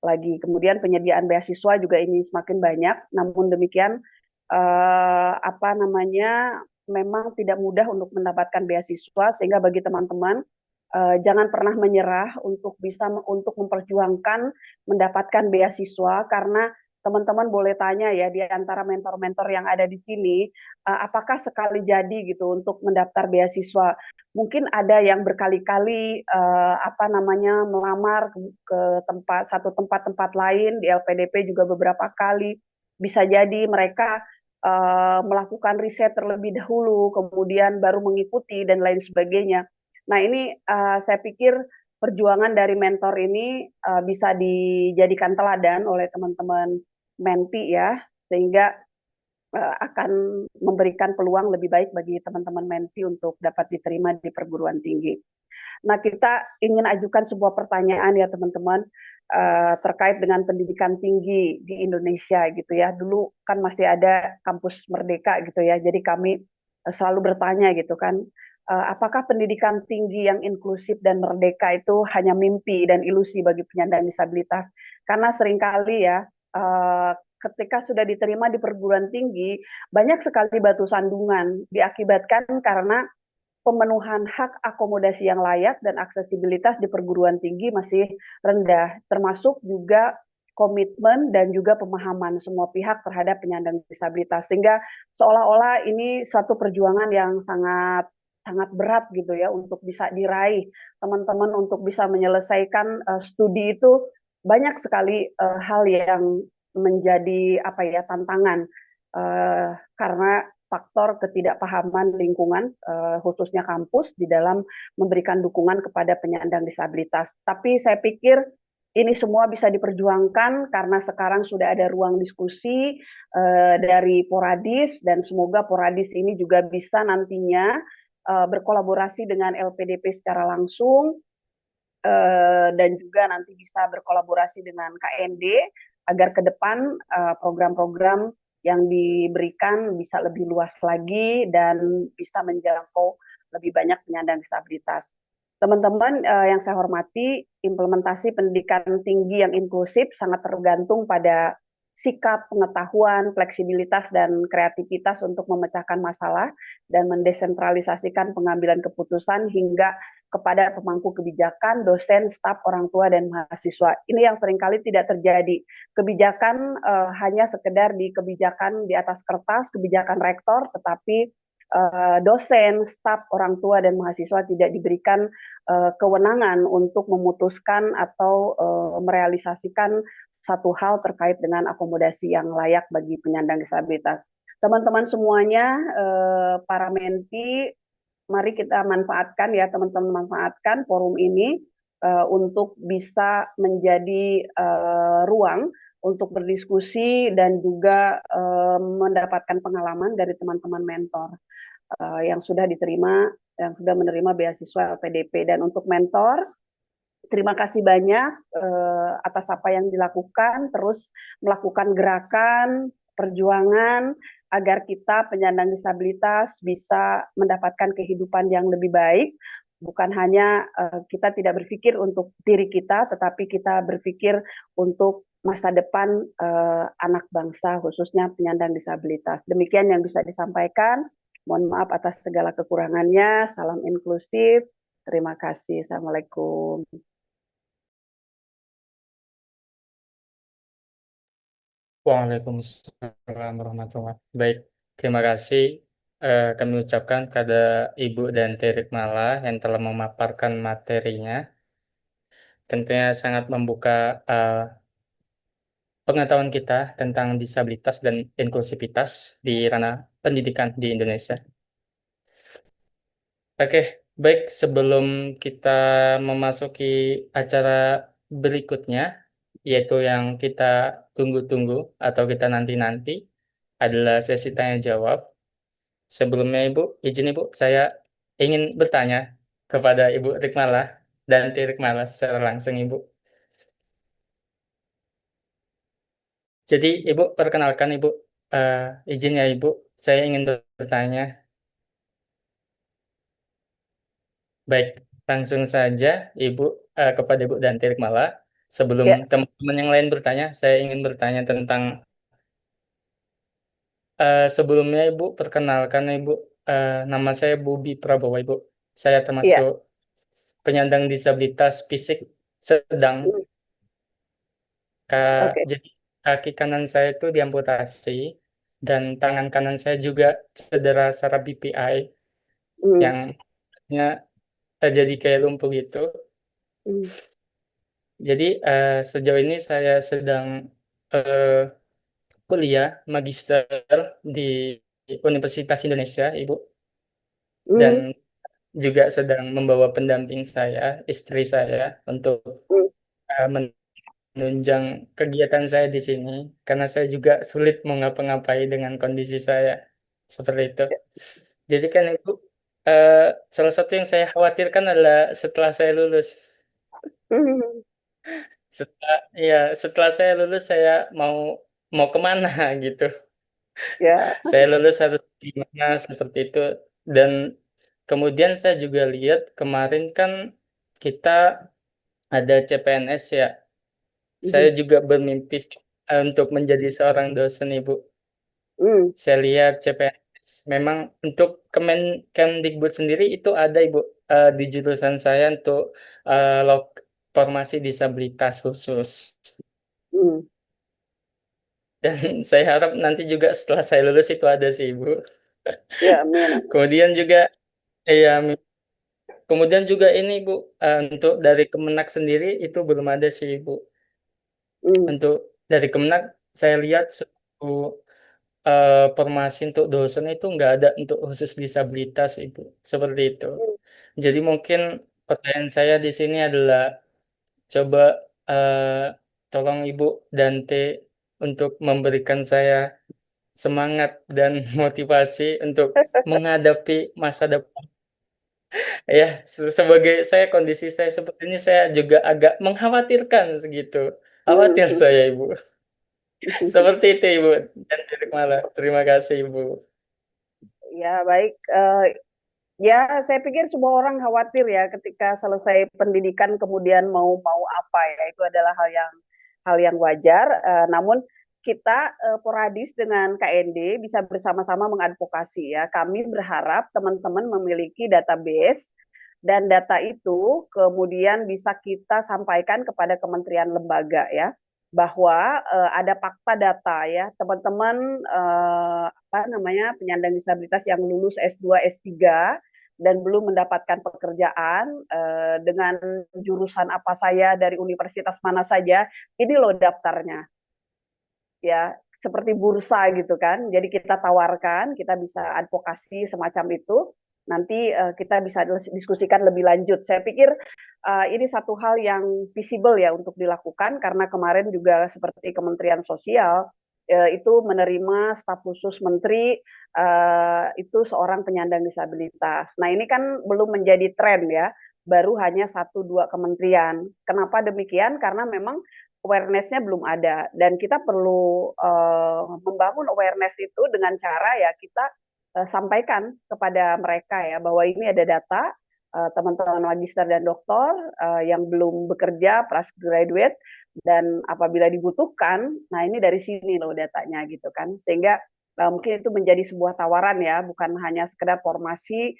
lagi. Kemudian penyediaan beasiswa juga ini semakin banyak, namun demikian memang tidak mudah untuk mendapatkan beasiswa sehingga bagi teman-teman jangan pernah menyerah untuk memperjuangkan mendapatkan beasiswa karena teman-teman boleh tanya ya di antara mentor-mentor yang ada di sini, apakah sekali jadi gitu untuk mendaftar beasiswa. Mungkin ada yang berkali-kali apa namanya melamar ke satu tempat-tempat lain di LPDP juga beberapa kali. Bisa jadi mereka melakukan riset terlebih dahulu, kemudian baru mengikuti dan lain sebagainya. Nah ini saya pikir perjuangan dari mentor ini bisa dijadikan teladan oleh teman-teman menti ya, sehingga akan memberikan peluang lebih baik bagi teman-teman menti untuk dapat diterima di perguruan tinggi. Nah, kita ingin ajukan sebuah pertanyaan ya teman-teman terkait dengan pendidikan tinggi di Indonesia gitu ya. Dulu kan masih ada kampus Merdeka gitu ya. Jadi kami selalu bertanya gitu kan, apakah pendidikan tinggi yang inklusif dan merdeka itu hanya mimpi dan ilusi bagi penyandang disabilitas? Karena seringkali ya ketika sudah diterima di perguruan tinggi, banyak sekali batu sandungan diakibatkan karena pemenuhan hak akomodasi yang layak dan aksesibilitas di perguruan tinggi masih rendah, termasuk juga komitmen dan juga pemahaman semua pihak terhadap penyandang disabilitas. Sehingga seolah-olah ini satu perjuangan yang sangat sangat berat gitu ya untuk bisa diraih teman-teman untuk bisa menyelesaikan studi itu banyak sekali hal yang menjadi apa ya tantangan karena faktor ketidakpahaman lingkungan, khususnya kampus, di dalam memberikan dukungan kepada penyandang disabilitas. Tapi saya pikir ini semua bisa diperjuangkan karena sekarang sudah ada ruang diskusi dari Poradis, dan semoga Poradis ini juga bisa nantinya berkolaborasi dengan LPDP secara langsung, dan juga nanti bisa berkolaborasi dengan KND agar ke depan program-program yang diberikan bisa lebih luas lagi dan bisa menjangkau lebih banyak penyandang disabilitas. Teman-teman yang saya hormati, implementasi pendidikan tinggi yang inklusif sangat tergantung pada sikap, pengetahuan, fleksibilitas, dan kreativitas untuk memecahkan masalah dan mendesentralisasikan pengambilan keputusan hingga kepada pemangku kebijakan, dosen, staf, orang tua, dan mahasiswa. Ini yang seringkali tidak terjadi. Kebijakan hanya sekedar di kebijakan di atas kertas, kebijakan rektor, tetapi dosen, staf, orang tua, dan mahasiswa tidak diberikan kewenangan untuk memutuskan atau merealisasikan satu hal terkait dengan akomodasi yang layak bagi penyandang disabilitas. Teman-teman semuanya, para menti, mari kita manfaatkan ya teman-teman, manfaatkan forum ini untuk bisa menjadi ruang untuk berdiskusi dan juga mendapatkan pengalaman dari teman-teman mentor yang sudah diterima, yang sudah menerima beasiswa LPDP. Dan untuk mentor, terima kasih banyak atas apa yang dilakukan, terus melakukan gerakan, perjuangan, agar kita penyandang disabilitas bisa mendapatkan kehidupan yang lebih baik. Bukan hanya kita tidak berpikir untuk diri kita, tetapi kita berpikir untuk masa depan anak bangsa, khususnya penyandang disabilitas. Demikian yang bisa disampaikan. Mohon maaf atas segala kekurangannya. Salam inklusif. Terima kasih. Assalamualaikum. Waalaikumsalam warahmatullahi wabarakatuh. Baik, terima kasih kami ucapkan kepada Ibu dan Terik Mala yang telah memaparkan materinya. Tentunya sangat membuka pengetahuan kita tentang disabilitas dan inklusivitas di ranah pendidikan di Indonesia. Oke, baik, sebelum kita memasuki acara berikutnya, yaitu yang kita tunggu-tunggu atau kita nanti-nanti, adalah sesi tanya jawab. Sebelumnya Ibu, izin Ibu, saya ingin bertanya kepada Ibu Rikmala dan Ti Rikmala secara langsung Ibu. Jadi Ibu, perkenalkan Ibu, izin ya Ibu, saya ingin bertanya. Baik, langsung saja Ibu, kepada Ibu dan Ti Rikmala. Sebelum Ya, teman-teman yang lain bertanya, saya ingin bertanya tentang sebelumnya Ibu, perkenalkan Ibu, nama saya Bobi Prabowo Ibu. Saya iya. termasuk penyandang disabilitas fisik sedang. Hmm, Kak, Oke. jadi kaki kanan saya itu diamputasi dan tangan kanan saya juga cedera saraf BPI Hmm, yang jadi kayak lumpuh gitu. hmm, Jadi sejauh ini saya sedang eh, kuliah magister di Universitas Indonesia, Ibu, dan hmm, juga sedang membawa pendamping saya, istri saya, untuk hmm. menunjang kegiatan saya di sini, karena saya juga sulit mau ngapa-ngapain dengan kondisi saya seperti itu. Jadi kan Ibu, eh, salah satu yang saya khawatirkan adalah setelah saya lulus. Hmm, Setelah saya lulus saya mau mau kemana gitu. ya, Saya lulus harus gimana seperti itu. Dan kemudian saya juga lihat kemarin kan kita ada CPNS ya. Saya hmm, juga bermimpi untuk menjadi seorang dosen, Ibu. hmm, Saya lihat CPNS memang untuk Kemdikbud sendiri itu ada, Ibu, di jurusan saya untuk formasi disabilitas khusus. hmm. Dan saya harap nanti juga setelah saya lulus itu ada sih, Ibu. Ya, amin, amin. Kemudian juga ya kemudian juga ini Bu, untuk dari Kemenak sendiri itu belum ada sih Bu. Hmm, Untuk dari Kemenak saya lihat formasi untuk dosen itu nggak ada untuk khusus disabilitas Ibu. Seperti itu. hmm. Jadi mungkin pertanyaan saya di sini adalah coba eh, tolong Ibu Dante untuk memberikan saya semangat dan motivasi untuk menghadapi masa depan. Ya, sebagai saya kondisi saya seperti ini saya juga agak mengkhawatirkan segitu. Khawatir Hmm. saya, Ibu. Seperti itu, Ibu. Dan malah terima kasih, Ibu. Ya, baik. Ya, saya pikir semua orang khawatir ya ketika selesai pendidikan kemudian mau mau apa ya. Itu adalah hal yang wajar. Namun kita Poradis dengan KND bisa bersama-sama mengadvokasi ya. Kami berharap teman-teman memiliki database dan data itu kemudian bisa kita sampaikan kepada kementerian lembaga ya, bahwa ada fakta data ya teman-teman, apa namanya, penyandang disabilitas yang lulus S2 S3 dan belum mendapatkan pekerjaan dengan jurusan apa saya dari universitas mana saja, ini loh daftarnya ya, seperti bursa gitu kan. Jadi kita tawarkan, kita bisa advokasi semacam itu. Nanti kita bisa diskusikan lebih lanjut. Saya pikir ini satu hal yang visible ya untuk dilakukan karena kemarin juga seperti Kementerian Sosial itu menerima staf khusus menteri itu seorang penyandang disabilitas. Nah ini kan belum menjadi tren ya, baru hanya 1-2 kementerian. Kenapa demikian? Karena memang awareness-nya belum ada dan kita perlu membangun awareness itu dengan cara ya kita sampaikan kepada mereka ya bahwa ini ada data teman-teman magister dan doktor yang belum bekerja, fresh graduate, dan apabila dibutuhkan, nah ini dari sini loh datanya gitu kan, sehingga mungkin itu menjadi sebuah tawaran ya, bukan hanya sekedar formasi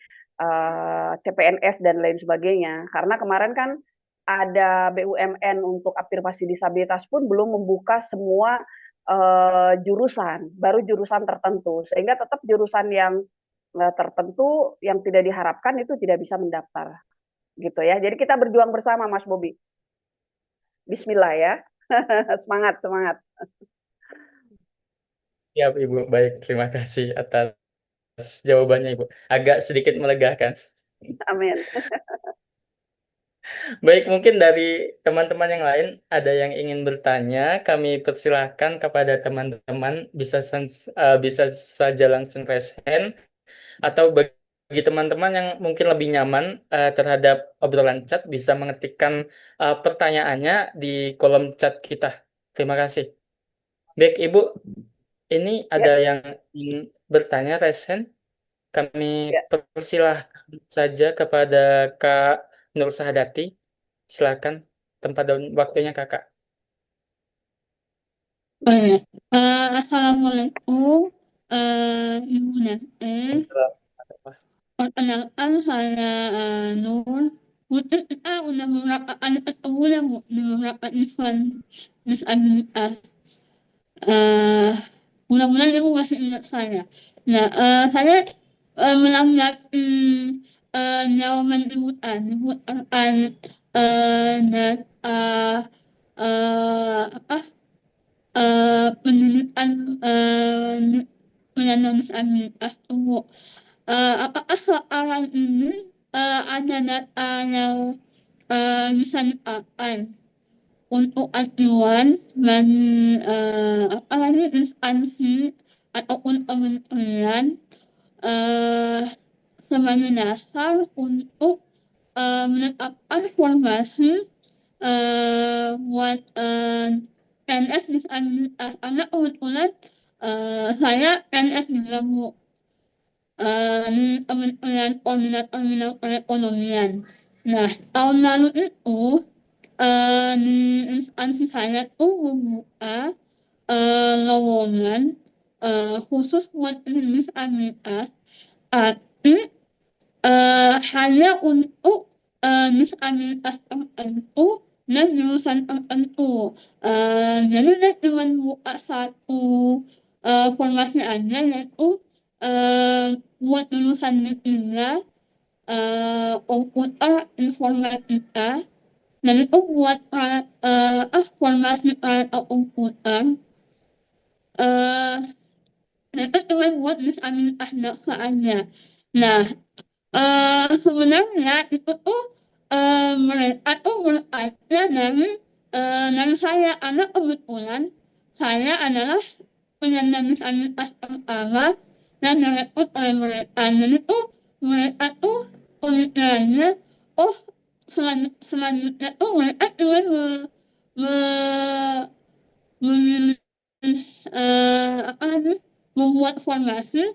CPNS dan lain sebagainya. Karena kemarin kan ada BUMN untuk afirmasi disabilitas pun belum membuka semua jurusan, baru jurusan tertentu, sehingga tetap jurusan yang tertentu yang tidak diharapkan itu tidak bisa mendaftar, gitu ya. Jadi kita berjuang bersama, Mas Bobi. Bismillah ya, semangat semangat. Ya, Ibu. Baik, terima kasih atas jawabannya, Ibu. Agak sedikit melegakan. Amin. Baik, mungkin dari teman-teman yang lain ada yang ingin bertanya, kami persilahkan kepada teman-teman bisa saja langsung raise hand atau bagi teman-teman yang mungkin lebih nyaman terhadap obrolan chat bisa mengetikkan pertanyaannya di kolom chat kita. Terima kasih. Baik, Ibu, ini Ya, ada yang ingin bertanya raise hand. Kami ya. persilahkan saja kepada Kak Nur Sahadati. Silakan tempat dan waktunya Kakak. Oh iya. Assalamualaikum, Ibu Nafis. Perkenalkan saya Nur. Mungkin kita udah beberapa kali ketemu ya Bu di beberapa event disabilitas. Mudah-mudahan ibu masih ingat saya. Nah, saya melanggar Nauman dibutuhkan dan apa pendidikan menulis administrasi tubuh. Apakah soalan ini ada data yang bisa dipakai untuk acuan dan apa lagi instansi ataupun kementerian sebagai dasar untuk menetapkan formasi buat PNS disabilitas karena kebetulan saya PNS juga Bu di Kementerian Koordinator Bidang Perekonomian. Nah, tahun lalu itu di instansi saya tuh membuka lowongan khusus buat disabilitas, tapi hanya untuk disabilitas tertentu dan jurusan tertentu. Jadi dia cuma buka satu formasi aja yaitu buat lulusan D3 komputer informatika dan itu buat formasi peralatan komputer dan itu cuma buat disabilitas daksa aja. Nah, sebenarnya itu tuh mereka tuh berkaca dari saya karena kebetulan saya adalah penyandang disabilitas pertama dan direkrut oleh mereka. Jadi tuh mereka tuh pemikirannya, oh selanjutnya tuh mereka cuma memilih apa lagi membuat formasi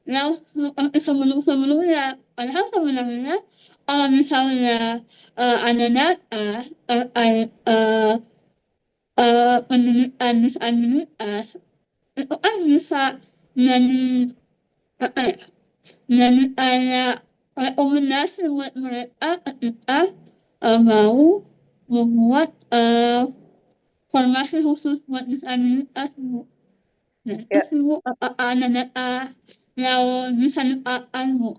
yang seperti sebelum-sebelumnya. Padahal sebenarnya kalau misalnya ada data terkait pendidikan disabilitas itu kan bisa jadi apa ya, jadi kayak rekomendasi buat mereka ketika mau membuat formasi khusus buat disabilitas Bu. Nah itu Ya, sih Bu ada data yang bisa dipakai Bu.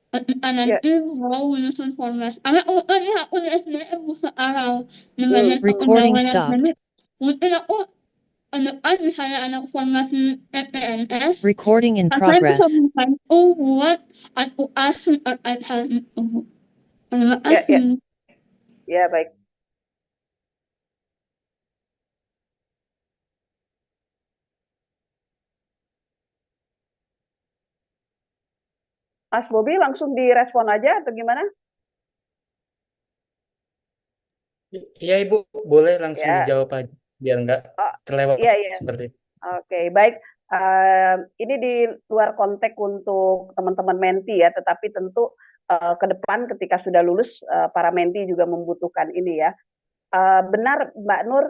Ketika ya, nanti mau menyusun formasi. Karena ini aku di SDM Bu sekarang dengan hmm, Recording perkembangan yang stopped. jadi mungkin aku depan misalnya anak formasi PPNS, Recording in saya bisa progress. membantu buat advokasi terkait hal itu. Terima ya, ya, kasih. ya, baik. Mas Bobi langsung direspon aja atau gimana? Iya Ibu, boleh langsung Ya, dijawab aja biar nggak oh, terlewat iya, iya. seperti itu. Oke, baik. Ini di luar konteks untuk teman-teman menti ya, tetapi tentu ke depan ketika sudah lulus, para menti juga membutuhkan ini ya. Benar Mbak Nur,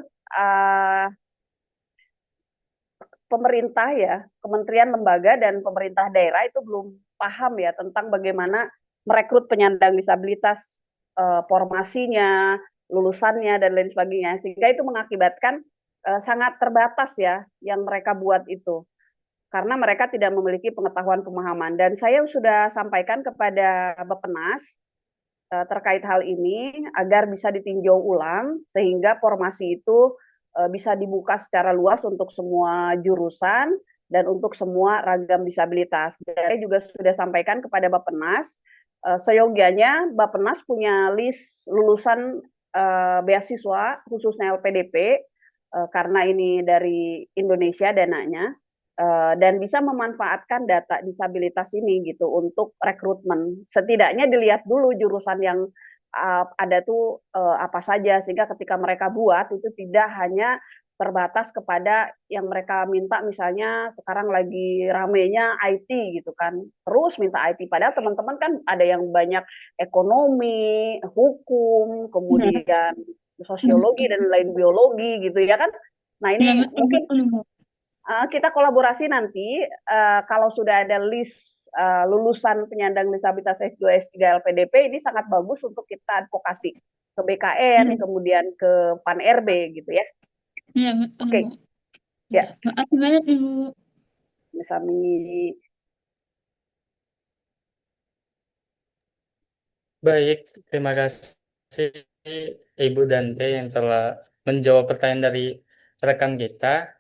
pemerintah ya, kementerian lembaga dan pemerintah daerah itu belum paham ya tentang bagaimana merekrut penyandang disabilitas, formasinya, lulusannya dan lain sebagainya, sehingga itu mengakibatkan sangat terbatas ya yang mereka buat itu karena mereka tidak memiliki pengetahuan pemahaman. Dan saya sudah sampaikan kepada Bappenas terkait hal ini agar bisa ditinjau ulang sehingga formasi itu bisa dibuka secara luas untuk semua jurusan dan untuk semua ragam disabilitas. Saya juga sudah sampaikan kepada Bappenas, seyogianya Bappenas punya list lulusan beasiswa khususnya LPDP karena ini dari Indonesia dananya dan bisa memanfaatkan data disabilitas ini gitu untuk rekrutmen. Setidaknya dilihat dulu jurusan yang ada tuh apa saja sehingga ketika mereka buat itu tidak hanya terbatas kepada yang mereka minta, misalnya sekarang lagi ramenya IT gitu kan, terus minta IT padahal teman-teman kan ada yang banyak ekonomi, hukum, kemudian sosiologi dan lain biologi gitu ya kan. Nah ini mungkin kita kolaborasi nanti kalau sudah ada list lulusan penyandang disabilitas S2 S3 LPDP ini sangat bagus untuk kita advokasi ke BKN kemudian ke PAN RB gitu ya. Ya, betul. Oke. Ya, Makasih banyak Ibu. Sami. Baik, terima kasih Ibu Dante yang telah menjawab pertanyaan dari rekan kita.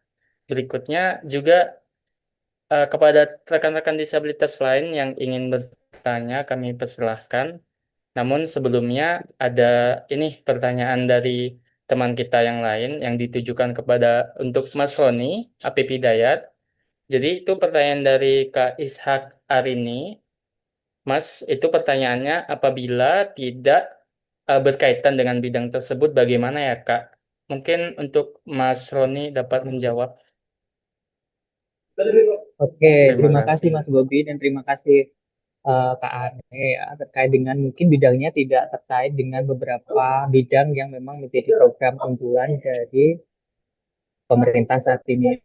Berikutnya juga kepada rekan-rekan disabilitas lain yang ingin bertanya, kami persilahkan. Namun sebelumnya ada ini pertanyaan dari teman kita yang lain yang ditujukan kepada untuk Mas Roni, Apip Hidayat. Jadi itu pertanyaan dari Kak Ishak Arini. Mas, itu pertanyaannya apabila tidak berkaitan dengan bidang tersebut bagaimana ya Kak? Mungkin untuk Mas Roni dapat menjawab. Oke, Terima terima kasih kasih. Mas Bobi dan terima kasih Kak Ane ya, terkait dengan mungkin bidangnya tidak terkait dengan beberapa bidang yang memang menjadi program unggulan dari pemerintah saat ini.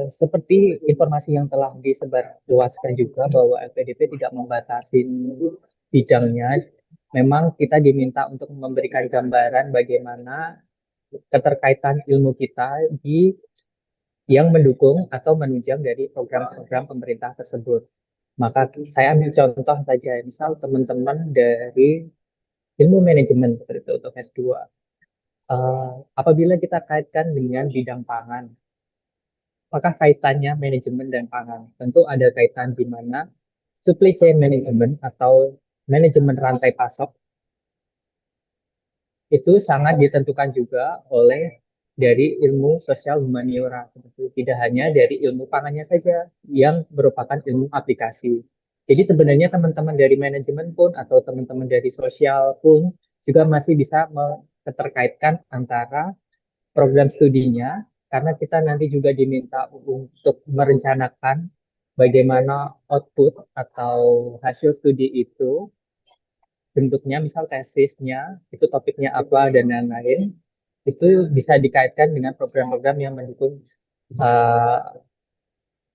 Seperti informasi yang telah disebarluaskan juga bahwa LPDP tidak membatasi bidangnya, memang kita diminta untuk memberikan gambaran bagaimana keterkaitan ilmu kita di yang mendukung atau menunjang dari program-program pemerintah tersebut. Maka saya ambil contoh saja, misal teman-teman dari ilmu manajemen seperti itu untuk S2. Apabila kita kaitkan dengan bidang pangan, maka kaitannya manajemen dan pangan. Tentu ada kaitan di mana supply chain management atau manajemen rantai pasok itu sangat ditentukan juga oleh dari ilmu sosial humaniora. Tidak hanya dari ilmu pangannya saja yang merupakan ilmu aplikasi. Jadi sebenarnya teman-teman dari manajemen pun atau teman-teman dari sosial pun juga masih bisa keterkaitkan antara program studinya karena kita nanti juga diminta untuk merencanakan bagaimana output atau hasil studi itu bentuknya, misal tesisnya, itu topiknya apa dan lain-lain, itu bisa dikaitkan dengan program-program yang mendukung uh,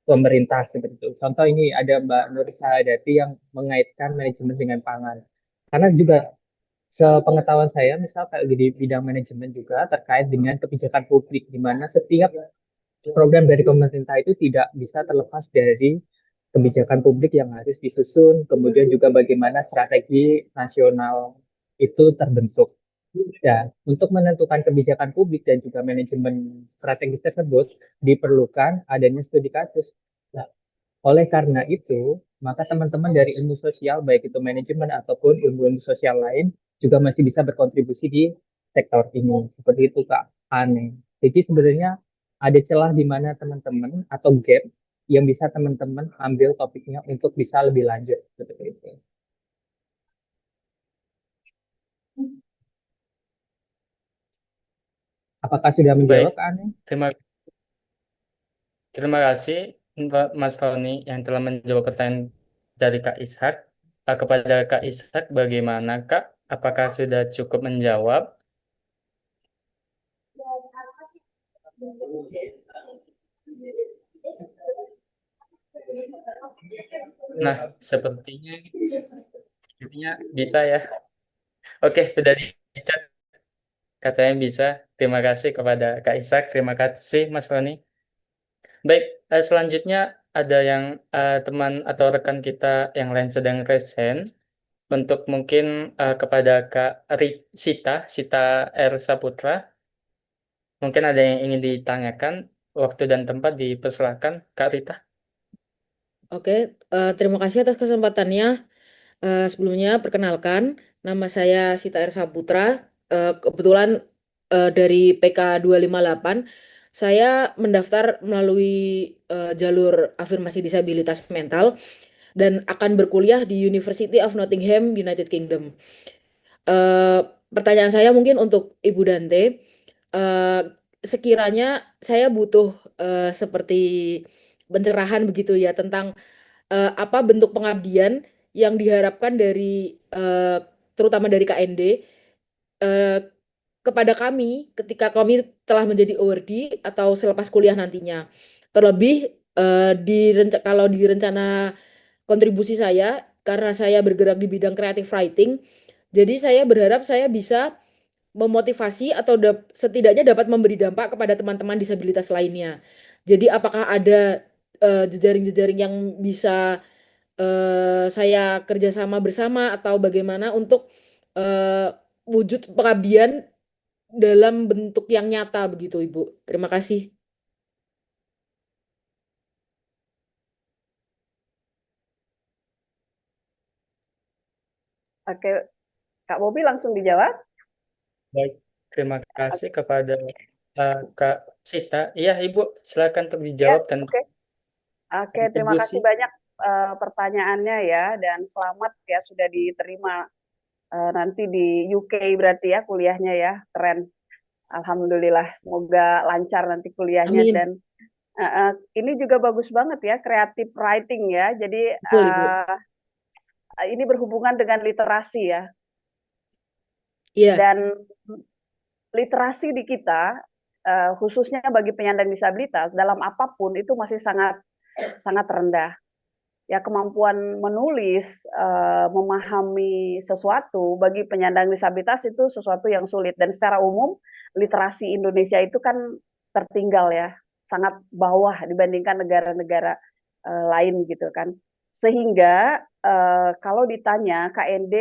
pemerintah seperti itu. Contoh ini ada Mbak Nur Sahadati yang mengaitkan manajemen dengan pangan. Karena juga sepengetahuan saya, misal kayak di bidang manajemen juga terkait dengan kebijakan publik, di mana setiap program dari pemerintah itu tidak bisa terlepas dari kebijakan publik yang harus disusun, kemudian juga bagaimana strategi nasional itu terbentuk. Ya, untuk menentukan kebijakan publik dan juga manajemen strategis tersebut diperlukan adanya studi kasus. Nah, oleh karena itu, maka teman-teman dari ilmu sosial, baik itu manajemen ataupun ilmu-ilmu sosial lain, juga masih bisa berkontribusi di sektor ini. Seperti itu, Kak Ane. Jadi sebenarnya ada celah di mana teman-teman atau gap yang bisa teman-teman ambil topiknya untuk bisa lebih lanjut. Seperti itu. Apakah sudah Baik, menjawab, Kak Ane? terima terima kasih Mas Roni yang telah menjawab pertanyaan dari Kak Ishak. Kepada Kak Ishak, bagaimana Kak? Apakah sudah cukup menjawab? Nah, sepertinya bisa ya. Oke, sudah dicat. Katanya bisa. Terima kasih kepada Kak Ishak. Terima kasih Mas Roni. Baik, selanjutnya ada yang teman atau rekan kita yang lain sedang raise hand untuk mungkin kepada Kak Sita R. Saputra. Mungkin ada yang ingin ditanyakan. Waktu dan tempat dipersilakan, Kak Rita. Oke, terima kasih atas kesempatannya. Sebelumnya perkenalkan, nama saya Sita R. Saputra. Kebetulan dari PK 258, saya mendaftar melalui jalur afirmasi disabilitas mental dan akan berkuliah di University of Nottingham, United Kingdom. Eh, Pertanyaan saya mungkin untuk Ibu Dante. Eh, Sekiranya saya butuh seperti pencerahan begitu ya tentang apa bentuk pengabdian yang diharapkan dari terutama dari KND eh, kepada kami ketika kami telah menjadi ORD atau selepas kuliah nantinya. Terlebih kalau di rencana kontribusi saya karena saya bergerak di bidang creative writing, jadi saya berharap saya bisa memotivasi atau setidaknya dapat memberi dampak kepada teman-teman disabilitas lainnya. Jadi apakah ada jejaring-jejaring yang bisa saya kerjasama bersama atau bagaimana untuk eh, wujud pengabdian dalam bentuk yang nyata begitu, Ibu. Terima kasih. Oke, Kak Bobi langsung dijawab. Baik, terima kasih kepada Kak Sita. Iya, Ibu, silakan untuk Ya, dijawab dan oke. Oke, terima kasih kontribusi. banyak pertanyaannya ya, dan selamat ya sudah diterima nanti di UK berarti ya kuliahnya ya, keren. Alhamdulillah, semoga lancar nanti kuliahnya Amin. dan ini juga bagus banget ya, creative writing ya. Jadi Betul, Ibu. ini berhubungan dengan literasi ya. Iya, Dan literasi di kita, khususnya bagi penyandang disabilitas, dalam apapun itu masih sangat sangat rendah. Ya, kemampuan menulis, memahami sesuatu bagi penyandang disabilitas itu sesuatu yang sulit. Dan secara umum, literasi Indonesia itu kan tertinggal ya, sangat bawah dibandingkan negara-negara lain gitu kan. Sehingga kalau ditanya KND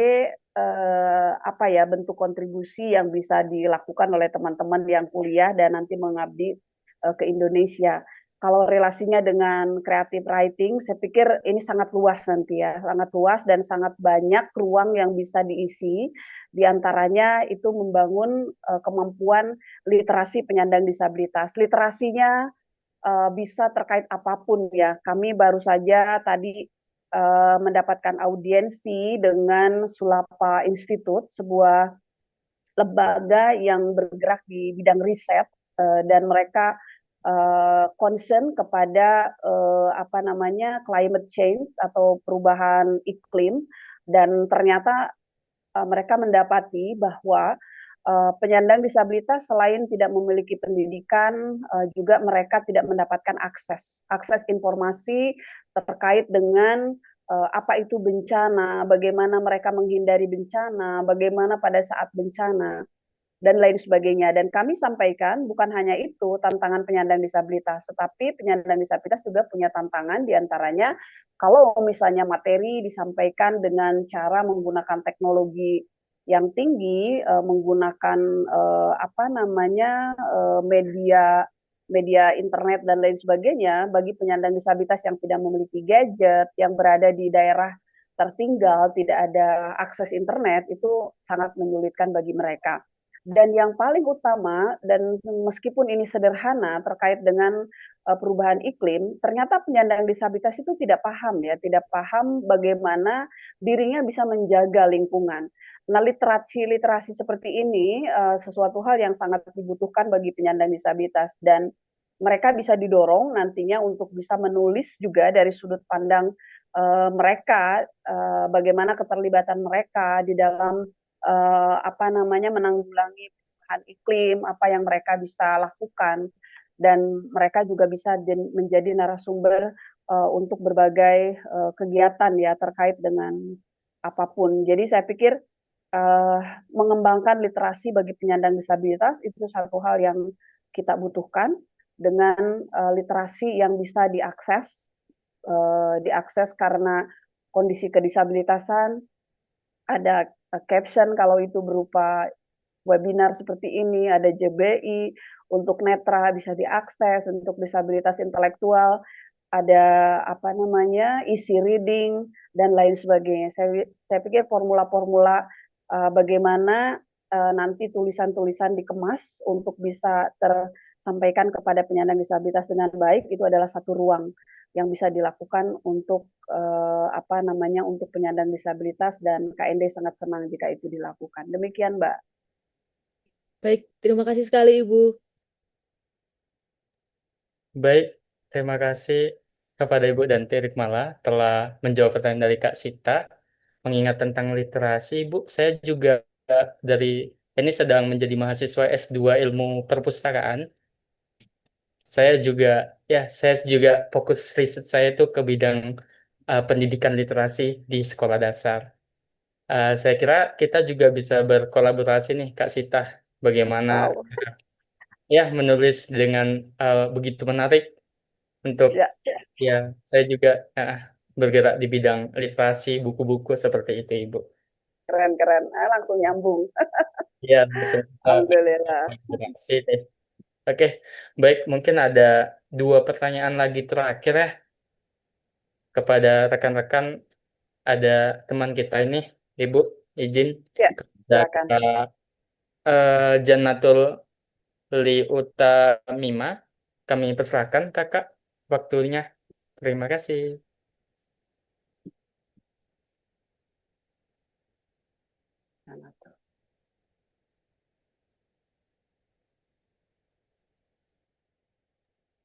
apa ya bentuk kontribusi yang bisa dilakukan oleh teman-teman yang kuliah dan nanti mengabdi ke Indonesia. Kalau relasinya dengan creative writing, saya pikir ini sangat luas nanti ya, sangat luas dan sangat banyak ruang yang bisa diisi. Di antaranya itu membangun kemampuan literasi penyandang disabilitas. Literasinya bisa terkait apapun ya. Kami baru saja tadi mendapatkan audiensi dengan Sulapa Institute, sebuah lembaga yang bergerak di bidang riset dan mereka concern kepada apa namanya climate change atau perubahan iklim dan ternyata mereka mendapati bahwa penyandang disabilitas selain tidak memiliki pendidikan juga mereka tidak mendapatkan akses informasi terkait dengan apa itu bencana, bagaimana mereka menghindari bencana, bagaimana pada saat bencana dan lain sebagainya. Dan kami sampaikan bukan hanya itu tantangan penyandang disabilitas, tetapi penyandang disabilitas juga punya tantangan diantaranya kalau misalnya materi disampaikan dengan cara menggunakan teknologi yang tinggi, menggunakan apa namanya media media internet dan lain sebagainya bagi penyandang disabilitas yang tidak memiliki gadget, yang berada di daerah tertinggal, tidak ada akses internet, itu sangat menyulitkan bagi mereka. Dan yang paling utama, dan meskipun ini sederhana terkait dengan perubahan iklim, ternyata penyandang disabilitas itu tidak paham ya, tidak paham bagaimana dirinya bisa menjaga lingkungan. Nah, literasi seperti ini sesuatu hal yang sangat dibutuhkan bagi penyandang disabilitas dan mereka bisa didorong nantinya untuk bisa menulis juga dari sudut pandang mereka, bagaimana keterlibatan mereka di dalam apa namanya menanggulangi perubahan iklim, apa yang mereka bisa lakukan dan mereka juga bisa menjadi narasumber untuk berbagai kegiatan ya terkait dengan apapun. Jadi saya pikir mengembangkan literasi bagi penyandang disabilitas itu satu hal yang kita butuhkan dengan literasi yang bisa diakses karena kondisi kedisabilitasan, ada caption kalau itu berupa webinar seperti ini, ada JBI, untuk netra bisa diakses, untuk disabilitas intelektual, ada apa namanya, easy reading, dan lain sebagainya. Saya pikir formula-formula bagaimana nanti tulisan-tulisan dikemas untuk bisa tersampaikan kepada penyandang disabilitas dengan baik, itu adalah satu ruang yang bisa dilakukan untuk apa namanya untuk penyandang disabilitas dan KND sangat senang jika itu dilakukan. Demikian, Mbak. baik. Terima kasih sekali, Ibu. Baik, terima kasih kepada Ibu dan Rikmala telah menjawab pertanyaan dari Kak Sita. Mengingat tentang literasi, Ibu, saya juga ini sedang menjadi mahasiswa S2 Ilmu Perpustakaan. Saya juga fokus riset saya itu ke bidang pendidikan literasi di sekolah dasar. Saya kira kita juga bisa berkolaborasi nih, Kak Sita, bagaimana Wow. ya menulis dengan begitu menarik untuk Ya, ya saya juga bergerak di bidang literasi buku-buku seperti itu Ibu. keren-keren. Langsung nyambung. Ya, langsung Alhamdulillah. inspirasi deh. Oke, baik mungkin ada 2 pertanyaan lagi terakhir ya kepada rekan-rekan. Ada teman kita ini, Ibu, izin Ya, kepada silakan. Kak Jannatul Liutamima. Kami persilakan Kakak waktunya. Terima kasih.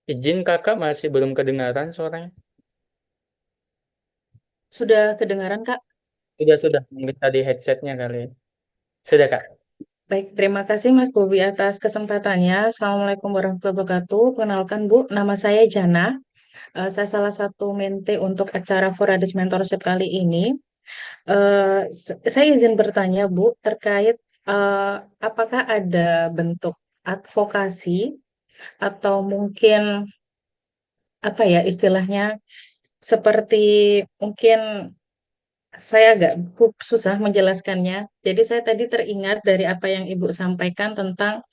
Izin Kakak masih belum kedengaran suaranya. Sudah kedengaran, Kak? Sudah. Mungkin tadi headsetnya kali. Sudah, Kak. Baik, terima kasih Mas Bobi atas kesempatannya. Assalamualaikum warahmatullahi wabarakatuh. Perkenalkan Bu, nama saya Jana. Saya salah satu mente untuk acara Foradis Mentorship kali ini. Saya izin bertanya Bu, terkait apakah ada bentuk advokasi atau mungkin apa ya istilahnya seperti mungkin saya agak susah menjelaskannya. Jadi saya tadi teringat dari apa yang Ibu sampaikan tentang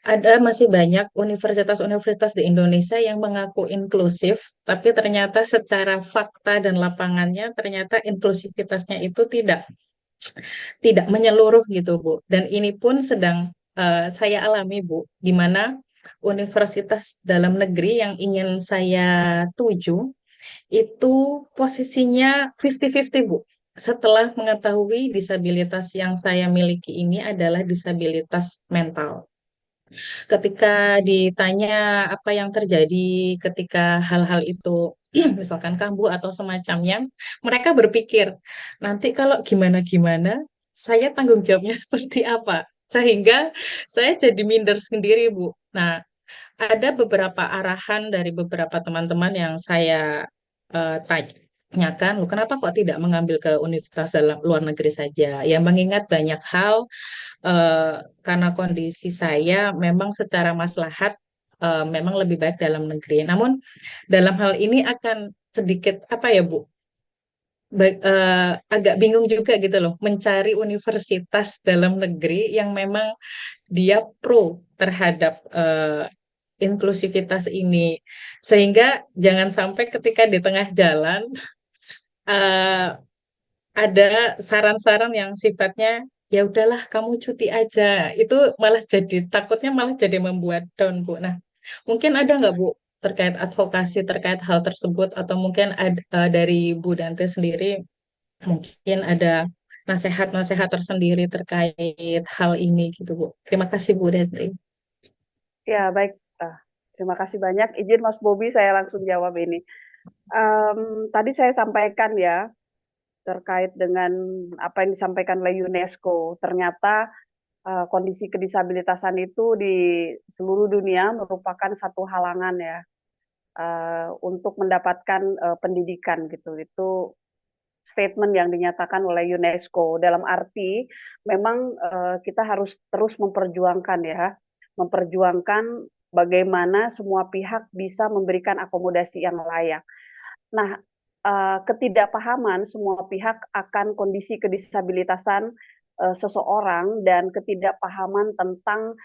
ada masih banyak universitas-universitas di Indonesia yang mengaku inklusif, tapi ternyata secara fakta dan lapangannya ternyata inklusivitasnya itu tidak menyeluruh gitu, Bu. Dan ini pun sedang saya alami, Bu, di mana universitas dalam negeri yang ingin saya tuju itu posisinya 50-50, Bu. Setelah mengetahui disabilitas yang saya miliki ini adalah disabilitas mental. Ketika ditanya apa yang terjadi ketika hal-hal itu misalkan kambuh atau semacamnya, mereka berpikir, nanti kalau gimana-gimana, saya tanggung jawabnya seperti apa? Sehingga saya jadi minder sendiri, Bu. Nah, ada beberapa arahan dari beberapa teman-teman yang saya tanyakan, "Loh, kenapa kok tidak mengambil ke universitas dalam luar negeri saja?" Ya, mengingat banyak hal, karena kondisi saya memang secara maslahat memang lebih baik dalam negeri. Namun dalam hal ini akan sedikit apa ya Bu, agak bingung juga gitu loh, mencari universitas dalam negeri yang memang dia pro terhadap inklusivitas ini, sehingga jangan sampai ketika di tengah jalan eh, ada saran-saran yang sifatnya ya udahlah kamu cuti aja, itu malah jadi takutnya malah jadi membuat down Bu. Nah, mungkin ada nggak Bu terkait advokasi terkait hal tersebut atau mungkin dari Bu Dante sendiri mungkin ada nasihat-nasihat tersendiri terkait hal ini gitu Bu. Terima kasih Bu Dante. Ya, baik. Terima kasih banyak. Izin Mas Bobi, saya langsung jawab ini. Tadi saya sampaikan ya, terkait dengan apa yang disampaikan oleh UNESCO. Ternyata kondisi kedisabilitasan itu di seluruh dunia merupakan satu halangan ya untuk mendapatkan pendidikan gitu. Itu statement yang dinyatakan oleh UNESCO dalam arti memang kita harus terus memperjuangkan ya, memperjuangkan bagaimana semua pihak bisa memberikan akomodasi yang layak. Nah, ketidakpahaman semua pihak akan kondisi kedisabilitasan seseorang dan ketidakpahaman tentang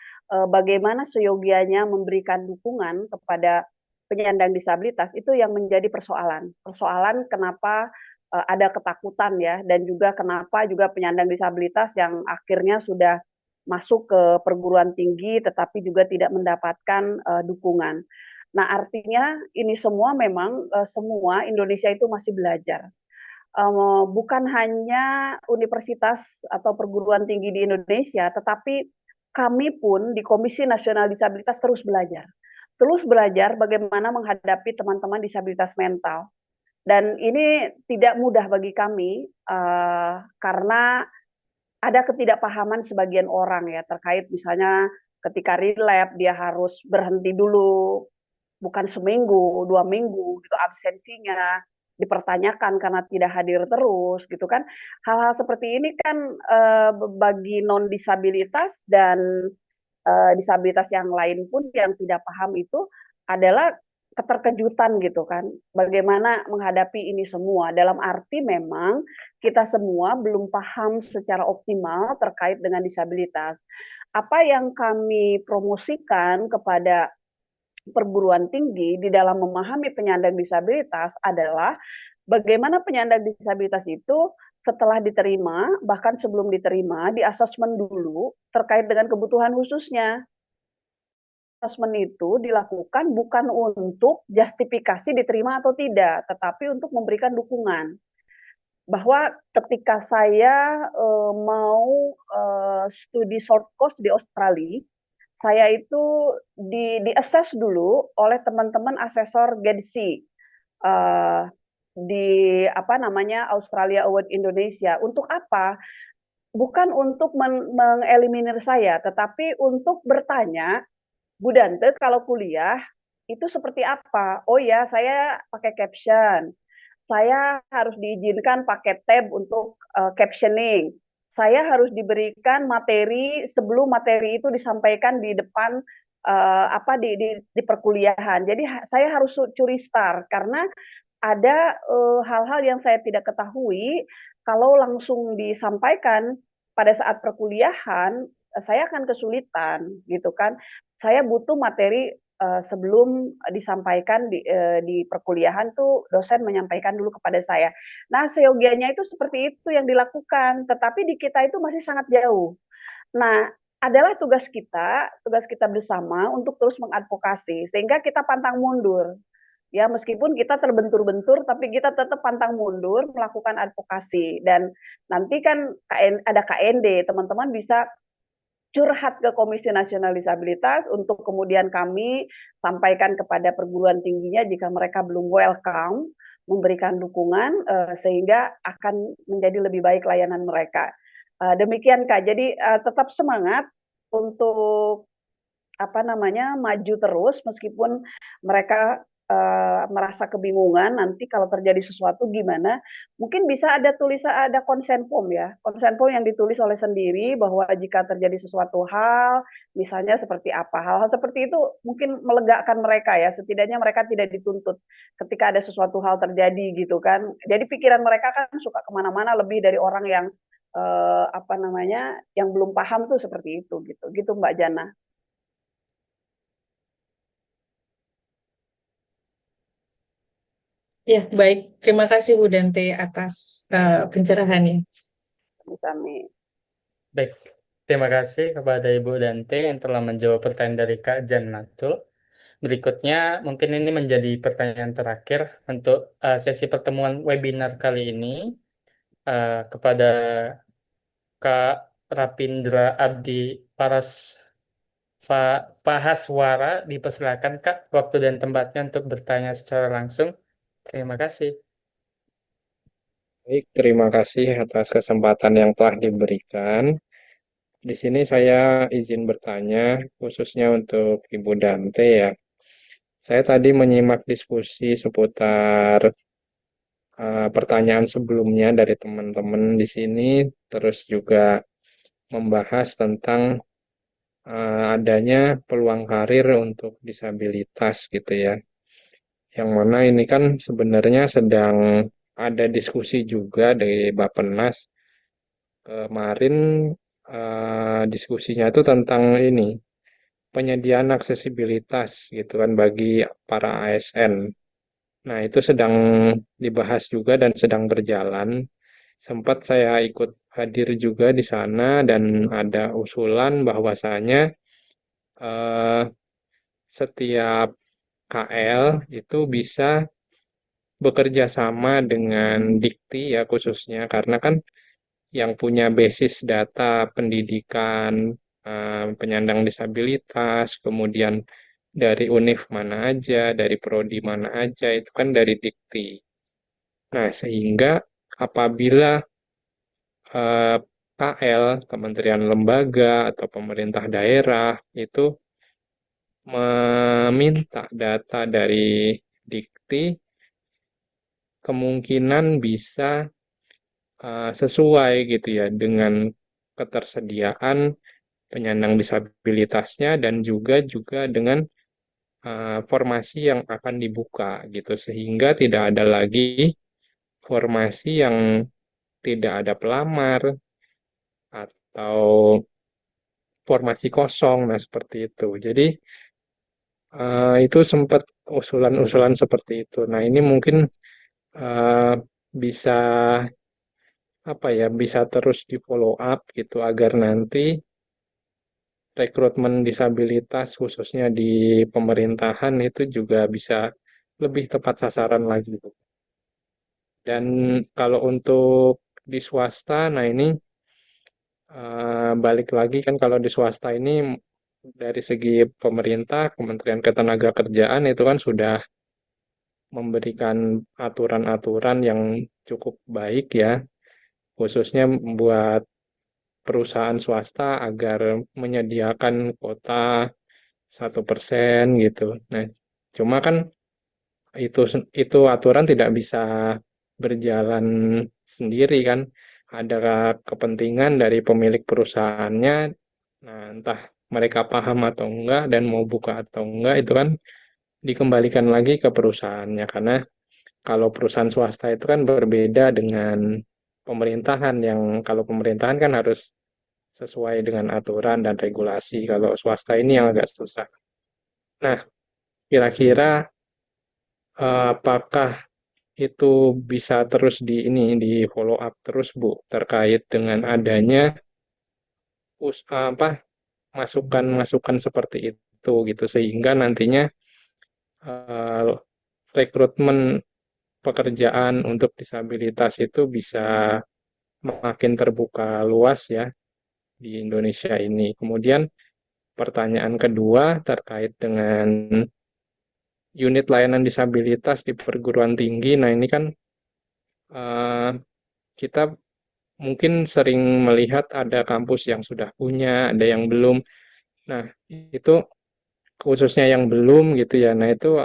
bagaimana seyogianya memberikan dukungan kepada penyandang disabilitas itu yang menjadi persoalan. Persoalan kenapa ada ketakutan ya dan juga kenapa juga penyandang disabilitas yang akhirnya sudah masuk ke perguruan tinggi tetapi juga tidak mendapatkan dukungan. Nah, artinya ini semua memang semua Indonesia itu masih belajar. Bukan hanya universitas atau perguruan tinggi di Indonesia, tetapi kami pun di Komisi Nasional Disabilitas terus belajar. Terus belajar bagaimana menghadapi teman-teman disabilitas mental. Dan ini tidak mudah bagi kami karena ada ketidakpahaman sebagian orang ya terkait misalnya ketika relapse dia harus berhenti dulu bukan seminggu, 2 minggu gitu absensinya dipertanyakan karena tidak hadir terus gitu kan. Hal-hal seperti ini kan bagi non disabilitas dan disabilitas yang lain pun yang tidak paham itu adalah keterkejutan gitu kan. Bagaimana menghadapi ini semua dalam arti memang kita semua belum paham secara optimal terkait dengan disabilitas. Apa yang kami promosikan kepada perguruan tinggi di dalam memahami penyandang disabilitas adalah bagaimana penyandang disabilitas itu setelah diterima, bahkan sebelum diterima, di asesmen dulu terkait dengan kebutuhan khususnya. Asesmen itu dilakukan bukan untuk justifikasi diterima atau tidak, tetapi untuk memberikan dukungan. Bahwa ketika saya mau studi short course di Australia, saya itu di-assess dulu oleh teman-teman asesor GEDSI di apa namanya Australia Award Indonesia. Untuk apa? Bukan untuk mengeliminir saya, tetapi untuk bertanya, Bu Dante kalau kuliah itu seperti apa? Oh ya, saya pakai caption. Saya harus diizinkan pakai tab untuk captioning. Saya harus diberikan materi sebelum materi itu disampaikan di depan di perkuliahan. Jadi saya harus curi start karena ada hal-hal yang saya tidak ketahui kalau langsung disampaikan pada saat perkuliahan saya akan kesulitan gitu kan. Saya butuh materi sebelum disampaikan di perkuliahan tuh dosen menyampaikan dulu kepada saya. Nah, seyogianya itu seperti itu yang dilakukan, tetapi di kita itu masih sangat jauh. Nah, adalah tugas kita bersama untuk terus mengadvokasi sehingga kita pantang mundur. Ya, meskipun kita terbentur-bentur, tapi kita tetap pantang mundur melakukan advokasi. Dan nanti kan ada KND, teman-teman bisa curhat ke Komisi Nasional Disabilitas untuk kemudian kami sampaikan kepada perguruan tingginya jika mereka belum welcome, memberikan dukungan sehingga akan menjadi lebih baik layanan mereka. Demikian Kak, jadi tetap semangat untuk maju terus meskipun mereka merasa kebingungan nanti kalau terjadi sesuatu gimana, mungkin bisa ada consent form ya, consent form yang ditulis oleh sendiri bahwa jika terjadi sesuatu hal, misalnya seperti apa, hal-hal seperti itu mungkin melegakan mereka ya, setidaknya mereka tidak dituntut ketika ada sesuatu hal terjadi gitu kan, jadi pikiran mereka kan suka kemana-mana lebih dari orang yang yang belum paham tuh seperti itu gitu Mbak Jana. Ya, baik. Terima kasih Bu Dante atas pencerahannya. Kami. Baik, terima kasih kepada Ibu Dante yang telah menjawab pertanyaan dari Kak Jannatul. Berikutnya, mungkin ini menjadi pertanyaan terakhir untuk sesi pertemuan webinar kali ini kepada Kak Rapindra Abdi Pahaswara. Dipersilakan Kak, waktu dan tempatnya untuk bertanya secara langsung. Terima kasih. Baik, terima kasih atas kesempatan yang telah diberikan. Di sini saya izin bertanya, khususnya untuk Ibu Dante ya. Saya tadi menyimak diskusi seputar pertanyaan sebelumnya dari teman-teman di sini, terus juga membahas tentang adanya peluang karir untuk disabilitas gitu ya. Yang mana ini kan sebenarnya sedang ada diskusi juga dari Bappenas. Kemarin diskusinya itu tentang ini, penyediaan aksesibilitas gitu kan bagi para ASN. Nah, itu sedang dibahas juga dan sedang berjalan. Sempat saya ikut hadir juga di sana dan ada usulan bahwasanya eh, setiap KL itu bisa bekerja sama dengan Dikti ya khususnya karena kan yang punya basis data pendidikan penyandang disabilitas, kemudian dari univ mana aja, dari prodi mana aja, itu kan dari Dikti. Nah, sehingga apabila KL, Kementerian Lembaga, atau pemerintah daerah, itu meminta data dari Dikti, kemungkinan bisa sesuai gitu ya dengan ketersediaan penyandang disabilitasnya dan juga dengan formasi yang akan dibuka gitu sehingga tidak ada lagi formasi yang tidak ada pelamar atau formasi kosong, nah seperti itu. Jadi itu sempat usulan-usulan seperti itu. Nah ini mungkin eh, bisa apa ya, bisa terus di follow up gitu agar nanti rekrutmen disabilitas khususnya di pemerintahan itu juga bisa lebih tepat sasaran lagi. Dan kalau untuk di swasta, nah ini balik lagi kan kalau di swasta ini dari segi pemerintah, Kementerian Ketenagakerjaan itu kan sudah memberikan aturan-aturan yang cukup baik ya, khususnya buat perusahaan swasta agar menyediakan kuota 1% gitu. Nah, cuma kan itu aturan tidak bisa berjalan sendiri kan. Ada kepentingan dari pemilik perusahaannya. Nah, entah mereka paham atau enggak dan mau buka atau enggak itu kan dikembalikan lagi ke perusahaannya karena kalau perusahaan swasta itu kan berbeda dengan pemerintahan yang kalau pemerintahan kan harus sesuai dengan aturan dan regulasi. Kalau swasta ini yang agak susah. Nah, kira-kira apakah itu bisa terus di follow up terus Bu terkait dengan adanya apa masukan-masukan seperti itu gitu sehingga nantinya eh, rekrutmen pekerjaan untuk disabilitas itu bisa makin terbuka luas ya di Indonesia ini. Kemudian pertanyaan kedua terkait dengan unit layanan disabilitas di perguruan tinggi. Nah, ini kan eh, kita mungkin sering melihat ada kampus yang sudah punya, ada yang belum. Nah, itu khususnya yang belum gitu ya. Nah, itu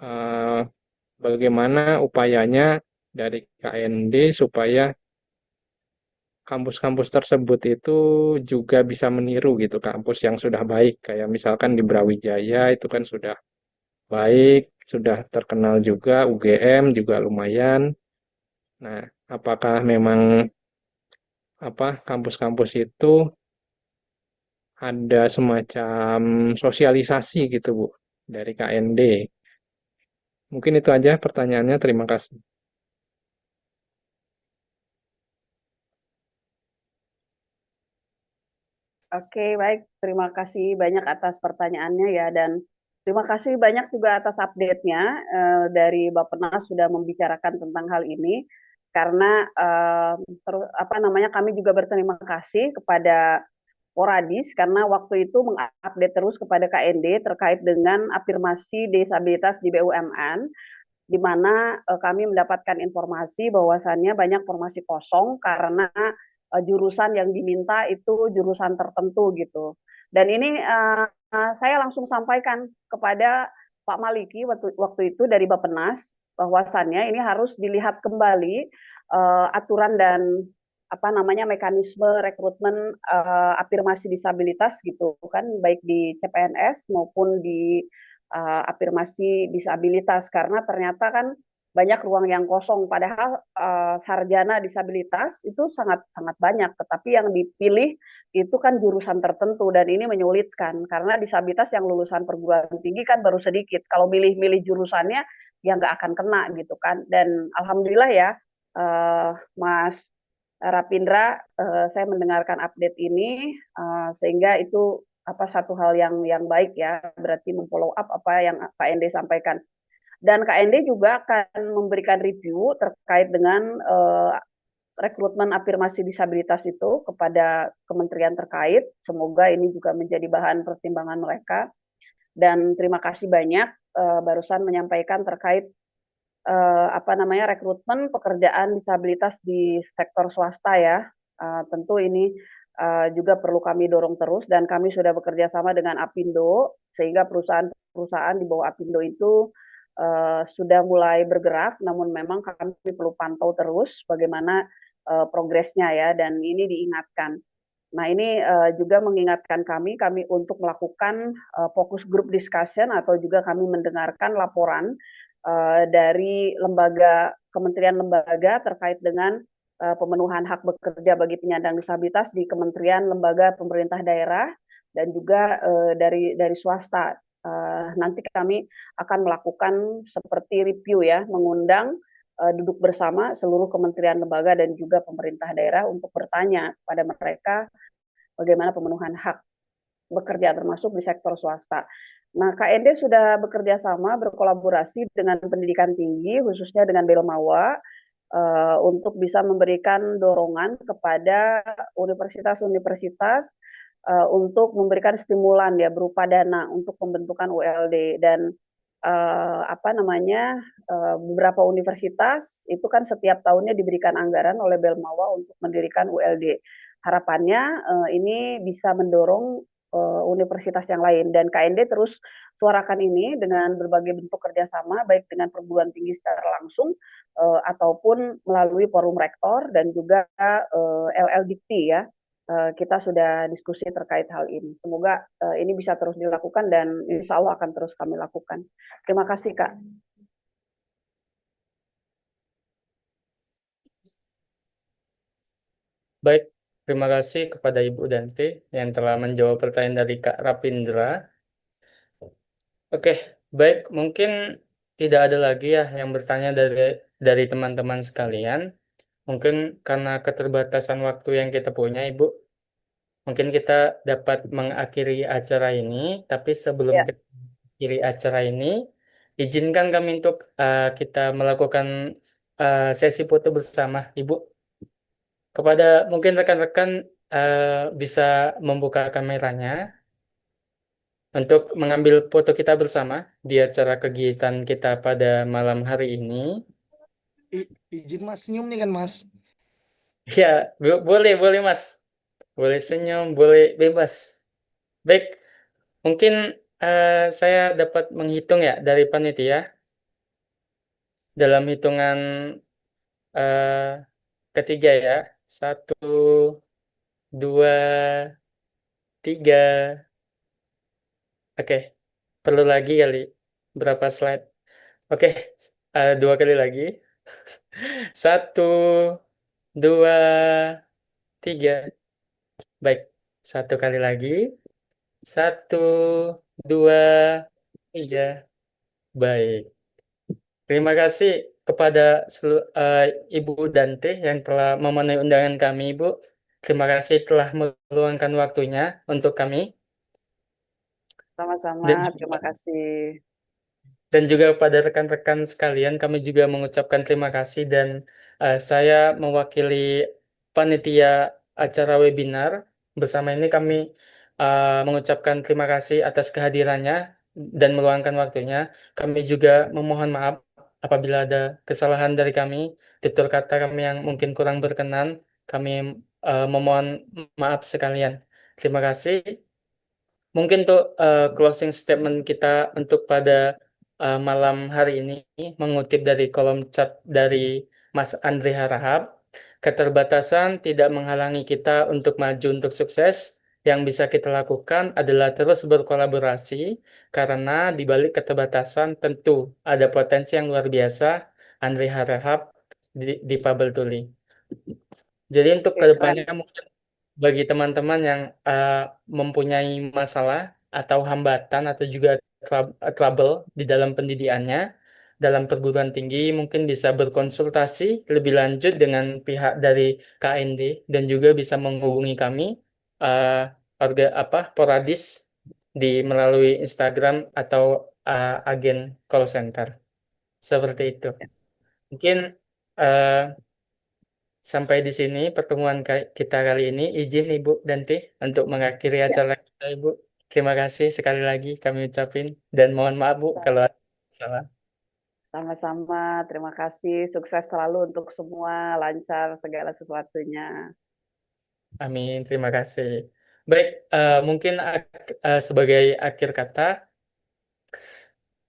eh, bagaimana upayanya dari KND supaya kampus-kampus tersebut itu juga bisa meniru gitu kampus yang sudah baik kayak misalkan di Brawijaya itu kan sudah baik, sudah terkenal juga UGM juga lumayan. Nah, apakah memang apa kampus-kampus itu ada semacam sosialisasi gitu Bu dari KND? Mungkin itu aja pertanyaannya. Terima kasih. Oke, baik. Terima kasih banyak atas pertanyaannya ya, dan terima kasih banyak juga atas update-nya dari Bappenas sudah membicarakan tentang hal ini. Karena apa namanya kami juga berterima kasih kepada Poradis karena waktu itu mengupdate terus kepada KND terkait dengan afirmasi disabilitas di BUMN, di mana kami mendapatkan informasi bahwasannya banyak formasi kosong karena jurusan yang diminta itu jurusan tertentu gitu. Dan ini saya langsung sampaikan kepada Pak Maliki waktu itu dari Bappenas bahwasannya ini harus dilihat kembali aturan dan apa namanya mekanisme rekrutmen afirmasi disabilitas gitu kan, baik di CPNS maupun di afirmasi disabilitas, karena ternyata kan banyak ruang yang kosong padahal sarjana disabilitas itu sangat sangat banyak, tetapi yang dipilih itu kan jurusan tertentu dan ini menyulitkan karena disabilitas yang lulusan perguruan tinggi kan baru sedikit, kalau milih-milih jurusannya ya nggak akan kena gitu kan. Dan alhamdulillah ya Mas Rapindra, saya mendengarkan update ini sehingga itu apa satu hal yang baik ya, berarti memfollow up apa yang KND sampaikan. Dan KND juga akan memberikan review terkait dengan rekrutmen afirmasi disabilitas itu kepada kementerian terkait. Semoga ini juga menjadi bahan pertimbangan mereka. Dan terima kasih banyak barusan menyampaikan terkait apa namanya rekrutmen pekerjaan disabilitas di sektor swasta ya. Tentu ini juga perlu kami dorong terus dan kami sudah bekerja sama dengan Apindo sehingga perusahaan-perusahaan di bawah Apindo itu sudah mulai bergerak, namun memang kami perlu pantau terus bagaimana progresnya ya, dan ini diingatkan. Nah, ini juga mengingatkan kami untuk melakukan fokus group discussion atau juga kami mendengarkan laporan dari kementerian lembaga terkait dengan pemenuhan hak bekerja bagi penyandang disabilitas di kementerian lembaga pemerintah daerah dan juga dari swasta. Nanti kami akan melakukan seperti review ya, mengundang duduk bersama seluruh kementerian lembaga dan juga pemerintah daerah untuk bertanya kepada mereka bagaimana pemenuhan hak bekerja termasuk di sektor swasta. Nah, KND sudah bekerja sama berkolaborasi dengan pendidikan tinggi khususnya dengan Belmawa untuk bisa memberikan dorongan kepada universitas-universitas untuk memberikan stimulan ya berupa dana untuk pembentukan ULD dan beberapa universitas itu kan setiap tahunnya diberikan anggaran oleh Belmawa untuk mendirikan ULD. Harapannya ini bisa mendorong universitas yang lain dan KND terus suarakan ini dengan berbagai bentuk kerjasama baik dengan perguruan tinggi secara langsung ataupun melalui forum rektor dan juga LLDT ya. Kita sudah diskusi terkait hal ini. Semoga ini bisa terus dilakukan dan insya Allah akan terus kami lakukan. Terima kasih, Kak. Baik, terima kasih kepada Ibu Dante yang telah menjawab pertanyaan dari Kak Rapindra. Oke, baik, mungkin tidak ada lagi ya yang bertanya dari teman-teman sekalian. Mungkin karena keterbatasan waktu yang kita punya, Ibu, mungkin kita dapat mengakhiri acara ini. Tapi sebelum Ya. kita mengakhiri acara ini, izinkan kami untuk kita melakukan sesi foto bersama, Ibu. Kepada mungkin rekan-rekan bisa membuka kameranya untuk mengambil foto kita bersama di acara kegiatan kita pada malam hari ini. Izin Mas senyum nih kan Mas. Ya, boleh, boleh Mas. Boleh senyum, boleh bebas. Baik, mungkin saya dapat menghitung ya dari panitia. Dalam hitungan ketiga ya. 1, 2, 3. Oke, perlu lagi kali berapa slide? Oke, 2 kali lagi. 1, 2, 3. Baik, 1 kali lagi. 1, 2, 3. Baik. Terima kasih kepada Ibu Dante yang telah memenuhi undangan kami, Ibu. Terima kasih telah meluangkan waktunya untuk kami. Sama-sama, Dan terima kasih. Dan juga kepada rekan-rekan sekalian, kami juga mengucapkan terima kasih dan saya mewakili panitia acara webinar. Bersama ini kami mengucapkan terima kasih atas kehadirannya dan meluangkan waktunya. Kami juga memohon maaf apabila ada kesalahan dari kami, tutur kata kami yang mungkin kurang berkenan. Kami memohon maaf sekalian. Terima kasih. Mungkin untuk closing statement kita untuk pada malam hari ini mengutip dari kolom chat dari Mas Andri Harahap, keterbatasan tidak menghalangi kita untuk maju untuk sukses. Yang bisa kita lakukan adalah terus berkolaborasi karena di balik keterbatasan tentu ada potensi yang luar biasa. Andri Harahap di Pabel Tuli. Jadi untuk Oke, kedepannya keren. mungkin bagi teman-teman yang mempunyai masalah atau hambatan atau juga trouble di dalam pendidikannya, dalam perguruan tinggi mungkin bisa berkonsultasi lebih lanjut dengan pihak dari KND dan juga bisa menghubungi kami Poradis melalui Instagram atau agen call center. Seperti itu. Mungkin eh, sampai di sini pertemuan kita kali ini. Izin Ibu Danti untuk mengakhiri Ya, acara kita, Ibu. Terima kasih sekali lagi kami ucapin dan mohon maaf Bu kalau ada salah. sama-sama. Terima kasih. Sukses selalu untuk semua, lancar segala sesuatunya. Amin. Terima kasih. Baik, mungkin sebagai akhir kata,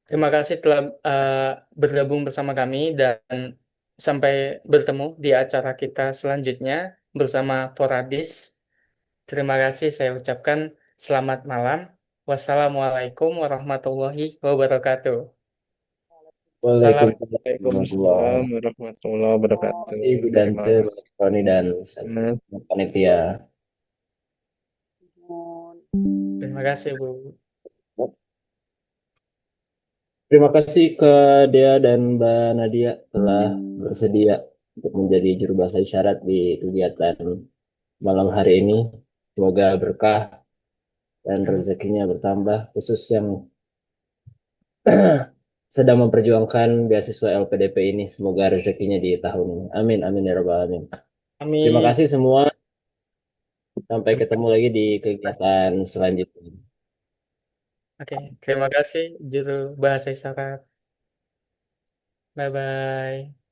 terima kasih telah bergabung bersama kami dan sampai bertemu di acara kita selanjutnya bersama Poradis. Terima kasih saya ucapkan selamat malam. Wassalamualaikum warahmatullahi wabarakatuh. Salam. Waalaikumsalam warahmatullahi wabarakatuh. Ibu Terima Dante, kasih. Mas Roni, dan Nah, panitia. Terima kasih, Bu. Terima kasih ke Dea dan Mbak Nadia telah bersedia untuk menjadi juru bahasa isyarat di kegiatan malam hari ini. Semoga berkah dan rezekinya bertambah, khusus yang sedang memperjuangkan beasiswa LPDP ini. Semoga rezekinya di tahun ini. Amin, amin ya rabbal alamin. Terima Amin. kasih semua. Sampai ketemu lagi di kegiatan selanjutnya. Oke, terima kasih juru bahasa isyarat. Bye-bye.